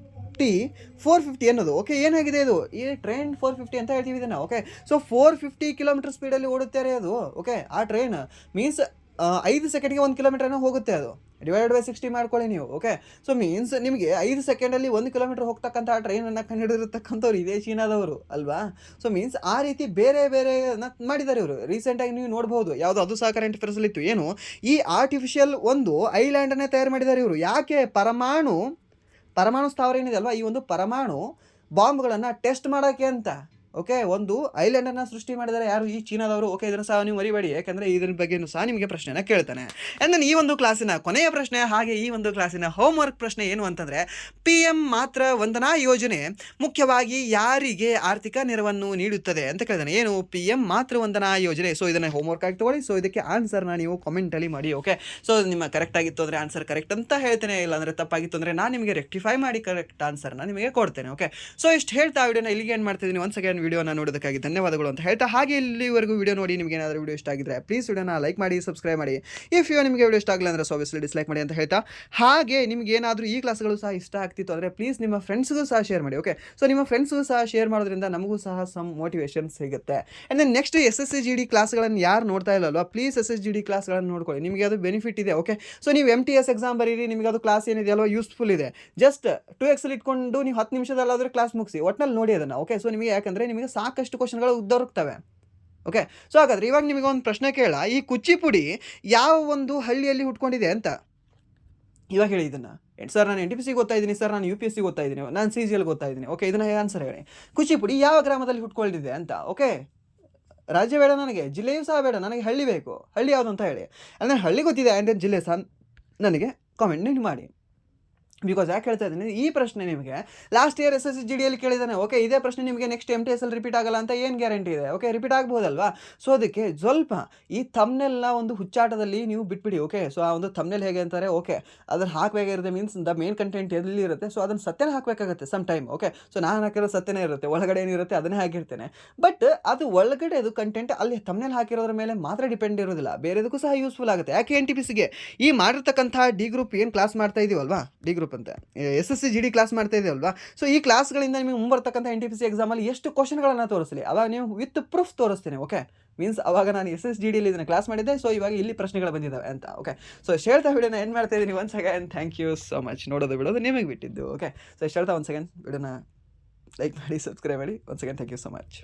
T450 ಅನ್ನೋದು. ಓಕೆ, ಏನಾಗಿದೆ ಇದು? ಈ ಟ್ರೈನ್ 450 ಅಂತ ಹೇಳ್ತೀವಿ ಇದನ್ನು. ಓಕೆ, ಸೊ 450 ಕಿಲೋಮೀಟರ್ ಸ್ಪೀಡಲ್ಲಿ ಓಡುತ್ತಾರೆ ಅದು. ಓಕೆ, ಆ ಟ್ರೈನ್ ಮೀನ್ಸ್ 5 ಸೆಕೆಂಡ್ಗೆ 1 ಕಿಲೋಮೀಟರ್ನ ಹೋಗುತ್ತೆ ಅದು. /60 ಮಾಡ್ಕೊಳ್ಳಿ ನೀವು. ಓಕೆ, ಸೊ ಮೀನ್ಸ್ ನಿಮಗೆ 5 ಸೆಕೆಂಡಲ್ಲಿ 1 ಕಿಲೋಮೀಟರ್ ಹೋಗ್ತಕ್ಕಂಥ ಟ್ರೈನನ್ನು ಕಂಡುಹಿಡಿದಿರ್ತಕ್ಕಂಥವ್ರು ಇದೇ ಚೀನಾದವರು ಅಲ್ವಾ? ಸೊ ಮೀನ್ಸ್ ಆ ರೀತಿ ಬೇರೆ ಮಾಡಿದ್ದಾರೆ ಇವರು. ರೀಸೆಂಟಾಗಿ ನೀವು ನೋಡ್ಬೋದು ಯಾವುದು, ಅದು ಸಹ ಕರೆಂಟ್ ಅಫೇರ್ಸಲ್ಲಿತ್ತು. ಏನು? ಈ ಆರ್ಟಿಫಿಷಿಯಲ್ ಒಂದು ಐಲ್ಯಾಂಡನ್ನೇ ತಯಾರು ಮಾಡಿದ್ದಾರೆ ಇವರು. ಯಾಕೆ? ಪರಮಾಣು ಸ್ಥಾವರ ಏನಿದೆ ಅಲ್ವಾ, ಈ ಒಂದು ಪರಮಾಣು ಬಾಂಬ್ಗಳನ್ನು ಟೆಸ್ಟ್ ಮಾಡೋಕ್ಕೆ ಅಂತ. ಓಕೆ, ಒಂದು ಐಲ್ಯಾಂಡನ್ನು ಸೃಷ್ಟಿ ಮಾಡಿದ್ದಾರೆ ಯಾರು? ಈ ಚೀನಾದವರು. ಓಕೆ, ಇದನ್ನು ಸಹ ನೀವು ಮರಿಬೇಡಿ, ಯಾಕಂದರೆ ಇದ್ರ ಬಗ್ಗೆಯೂ ಸಹ ನಿಮಗೆ ಪ್ರಶ್ನೆನ ಕೇಳ್ತಾನೆ. ಆ್ಯಂಡ್ ನಾನು ಈ ಒಂದು ಕ್ಲಾಸಿನ ಕೊನೆಯ ಪ್ರಶ್ನೆ ಹಾಗೆ ಈ ಒಂದು ಕ್ಲಾಸಿನ ಹೋಮ್ವರ್ಕ್ ಪ್ರಶ್ನೆ ಏನು ಅಂತಂದರೆ, PM ಮಾತೃ ವಂದನಾ ಯೋಜನೆ ಮುಖ್ಯವಾಗಿ ಯಾರಿಗೆ ಆರ್ಥಿಕ ನೆರವನ್ನು ನೀಡುತ್ತದೆ ಅಂತ ಕೇಳಿದಾನೆ. ಏನು? PM ಮಾತೃ ವಂದನಾ ಯೋಜನೆ. ಸೊ ಇದನ್ನು ಹೋಮ್ವರ್ಕ್ ಆಗಿ ತೊಗೊಳ್ಳಿ. ಸೊ ಇದಕ್ಕೆ ಆನ್ಸರ್ನ ನೀವು ಕಾಮೆಂಟಲ್ಲಿ ಮಾಡಿ. ಓಕೆ, ಸೊ ನಿಮ್ಮ ಕರೆಕ್ಟ್ ಆಗಿತ್ತು ಅಂದರೆ ಆನ್ಸರ್ ಕರೆಕ್ಟ್ ಅಂತ ಹೇಳ್ತೇನೆ, ಇಲ್ಲಾಂದರೆ ತಪ್ಪಾಗಿತ್ತು ಅಂದರೆ ನಾನು ನಿಮಗೆ ರೆಕ್ಟಿಫೈ ಮಾಡಿ ಕರೆಕ್ಟ್ ಆನ್ಸರ್ನ ನಿಮಗೆ ಕೊಡ್ತೇನೆ. ಓಕೆ, ಸೊ ಇಷ್ಟು ಹೇಳ್ತಾ ವಿಡಿಯೋನ ಇಲ್ಲಿಗೆ ಏನು ಮಾಡ್ತಿದ್ದೀನಿ. ಒನ್ಸ್ ಅಗೇನ್ ವಿಡಿಯೋನ ನೋಡೋದಕ್ಕಾಗಿ ಧನ್ಯವಾದಗಳು ಅಂತ ಹೇಳ್ತಾ, ಹಾಗೆ ಇಲ್ಲಿವರೆಗೂ ವಿಡಿಯೋ ನೋಡಿ ನಿಮಗೆ ಏನಾದರೂ ವಿಡಿಯೋ ಇಷ್ಟ ಆಗಿದ್ರೆ ಪ್ಲೀಸ್ ವಿಡಿಯೋನ ಲೈಕ್ ಮಾಡಿ, ಸಬ್ಸ್ಕ್ರೈಬ್ ಮಾಡಿ. ಇಫ್ ನಿಮಗೆ ವಿಡಿಯೋ ಇಷ್ಟ ಆಗಿಲ್ಲ ಅಂದರೆ ಆಬ್ವಿಯಸ್ಲಿ ಡಿಸ್ಲೈಕ್ ಮಾಡಿ ಅಂತ ಹೇಳ್ತಾ, ಹಾಗೆ ನಿಮಗೆ ಏನಾದರೂ ಈ ಕ್ಲಾಸ್ಗಳು ಸಹ ಇಷ್ಟ ಆಗ್ತಿತ್ತು ಅಂದರೆ ಪ್ಲೀಸ್ ನಿಮ್ಮ ಫ್ರೆಂಡ್ಸ್ಗೂ ಸಹ ಶೇರ್ ಮಾಡಿ. ಓಕೆ, ಸೊ ನಿಮ್ಮ ಫ್ರೆಂಡ್ಸ್ಗೂ ಸಹ ಶೇರ್ ಮಾಡೋದ್ರಿಂದ ನಮಗೂ ಸಹ ಸಮ್ ಮೋಟಿವೇಶನ್ ಸಿಗುತ್ತೆ. ಆ್ಯಂಡ್ ದೆನ್ ನೆಕ್ಸ್ಟ್ SSCGD ಕ್ಲಾಸ್ಗಳನ್ನು ಯಾರು ನೋಡ್ತಾ ಇಲ್ಲಲ್ವಾ, ಪ್ಲೀಸ್ SSCGD ಕ್ಲಾಸ್ಗಳನ್ನು ನೋಡ್ಕೊಳ್ಳಿ, ನಿಮಗೆ ಅದು ಬೆನಿಫಿಟ್ ಇದೆ. ಓಕೆ, ಸೊ ನೀವು MTS ಎಕ್ಸಾಮ್ ಬರೀರಿ, ನಿಮಗೆ ಅದು ಕ್ಲಾಸ್ ಏನಿದೆ ಅಲ್ವಾ ಯೂಸ್ಫುಲ್ ಇದೆ. ಜಸ್ಟ್ 2x ಇಟ್ಕೊಂಡು ನೀವು 10 ನಿಮಿಷದಲ್ಲಾದರೂ ಕ್ಲಾಸ್ ಮುಗಿಸಿ, ಒಟ್ಟಿನಲ್ಲಿ ನೋಡಿ ಅದನ್ನು. ಓಕೆ, ಸೊ ನಿಮಗೆ ಯಾಕಂದರೆ ನಿಮಗೆ ಸಾಕಷ್ಟು ಕ್ವಶನ್ಗಳು ಉದ್ದರುತ್ತವೆ. ಓಕೆ, ಸೊ ಹಾಗಾದರೆ ಇವಾಗ ನಿಮಗೆ ಒಂದು ಪ್ರಶ್ನೆ ಕೇಳ, ಈ ಕುಚಿಪುಡಿ ಯಾವ ಒಂದು ಹಳ್ಳಿಯಲ್ಲಿ ಹುಟ್ಕೊಂಡಿದೆ ಅಂತ ಇವಾಗ ಹೇಳಿ ಇದನ್ನು. ಸರ್ ನಾನು NTPC ಓದ್ತಾ ಇದ್ದೀನಿ, ಸರ್ ನಾನು UPSC ಓದ್ತಾ ಇದ್ದೀನಿ, ನಾನು CGL ಓದ್ತಾ ಇದ್ದೀನಿ. ಓಕೆ, ಇದನ್ನು ಆನ್ಸರ್ ಹೇಳಿ. ಕುಚಿಪುಡಿ ಯಾವ ಗ್ರಾಮದಲ್ಲಿ ಹುಟ್ಕೊಂಡಿದೆ ಅಂತ. ಓಕೆ, ರಾಜ್ಯ ಬೇಡ ನನಗೆ, ಜಿಲ್ಲೆಯೂ ಸಹ ಬೇಡ, ನನಗೆ ಹಳ್ಳಿ ಬೇಕು. ಹಳ್ಳಿ ಯಾವುದು ಅಂತ ಹೇಳಿ. ಅಂದರೆ ಹಳ್ಳಿ ಗೊತ್ತಿದೆ, ಆ್ಯಂಡ್ ಜಿಲ್ಲೆ ಸಹ ನನಗೆ ಕಾಮೆಂಟ್ ಮಾಡಿ. ಬಿಕಾಸ್ ಯಾಕೆ ಹೇಳ್ತಾ ಇದ್ದೀನಿ, ಈ ಪ್ರಶ್ನೆ ನಿಮಗೆ ಲಾಸ್ಟ್ ಇಯರ್ SSGDಯಲ್ಲಿ ಕೇಳಿದ್ದಾನೆ. ಓಕೆ, ಇದೇ ಪ್ರಶ್ನೆ ನಿಮಗೆ ನೆಕ್ಸ್ಟ್ MTSಲ್ಲಿ ರಿಪೀಟ್ ಆಗಲ್ಲ ಅಂತ ಏನು ಗ್ಯಾರಂಟಿ ಇದೆ? Okay, repeat ಆಗ್ಬೋದಲ್ವಾ? ಸೊ ಅದಕ್ಕೆ ಸ್ವಲ್ಪ ಈ ಥಂಬ್ನೇಲ್ನ ಒಂದು ಹುಚ್ಚಾಟದಲ್ಲಿ ನೀವು ಬಿಟ್ಬಿಡಿ. ಓಕೆ, ಸೊ ಆ ಒಂದು ಥಂಬ್ನೇಲ್ ಹೇಗೆ ಅಂತಾರೆ, ಓಕೆ ಅದನ್ನು ಹಾಕಬೇಕಾಗಿರುತ್ತೆ, ಮೀನ್ಸ್ ದ ಮೇನ್ ಕಂಟೆಂಟ್ ಎಲ್ಲಿ ಇರುತ್ತೆ, ಸೊ ಅದನ್ನು ಸತ್ಯನೇ ಹಾಕಬೇಕಾಗುತ್ತೆ ಸಮ್ ಟೈಮ್. ಓಕೆ, ಸೊ ನಾನು ಹಾಕಿರೋ ಸತ್ಯನೇ ಇರುತ್ತೆ, ಒಳಗಡೆ ಏನಿರುತ್ತೆ ಅದನ್ನೇ ಹಾಕಿರ್ತೇನೆ. ಬಟ್ ಅದು ಒಳಗಡೆ ಅದು ಕಂಟೆಂಟ್ ಅಲ್ಲಿ ಥಂಬ್ನೇಲ್ ಹಾಕಿರೋದ್ರ ಮೇಲೆ ಮಾತ್ರ ಡಿಪೆಂಡ್ ಇರೋದಿಲ್ಲ, ಬೇರೆದಕ್ಕೂ ಸಹ ಯೂಸ್ಫುಲ್ ಆಗುತ್ತೆ. ಯಾಕೆ NTPCಗೆ ಈ ಮಾಡಿರ್ತಕ್ಕಂಥ ಡಿ ಗ್ರೂಪ್ ಏನು ಕ್ಲಾಸ್ ಮಾಡ್ತಾ ಇದೀವಲ್ವಾ, ಡಿ ಗ್ರೂಪ್ ಅಂತ SSCGD ಕ್ಲಾಸ್ ಮಾಡ್ತಾ ಇದೆಯಲ್ವಾ, ಸೊ ಈ ಕ್ಲಾಸ್ಗಳಿಂದ ನಿಮಗೆ ಮುಂಬರ್ತಕ್ಕಂಥ NTPC ಎಕ್ಸಾಮಲ್ಲಿ ಎಷ್ಟು ಕ್ವಶನ್ಗಳನ್ನು ತೋರಿಸಲಿ, ಅವಾಗ ನೀವು ವಿತ್ ಪ್ರೂಫ್ ತೋರಿಸ್ತೀನಿ. ಓಕೆ, ಮೀನ್ಸ್ ಅವಾಗ ನಾನು SSGDಯಲ್ಲಿ ಇದನ್ನು ಕ್ಲಾಸ್ ಮಾಡಿದ್ದೆ, ಸೊ ಇವಾಗ ಇಲ್ಲಿ ಪ್ರಶ್ನೆಗಳು ಬಂದಿದ್ದಾವೆ ಅಂತ. ಓಕೆ, ಸೊ ಇಷ್ಟು ಹೇಳ್ತಾ ವಿಡಿಯೋನ ಏನು ಮಾಡ್ತಾ ಇದ್ದೀನಿ. Once again thank you so much. ನೋಡೋದು ಬಿಡೋದು ನಿಮಗೆ ಬಿಟ್ಟಿದ್ದು. ಓಕೆ, ಸೊ ಇಷ್ಟು ಹೇಳ್ತಾ ಒನ್ಸ್ ಅಗೇನ್ ವಿಡಿಯೋನ ಲೈಕ್ ಮಾಡಿ, ಸಬ್ಸ್ಕ್ರೈಬ್ ಮಾಡಿ. Once again thank you so much.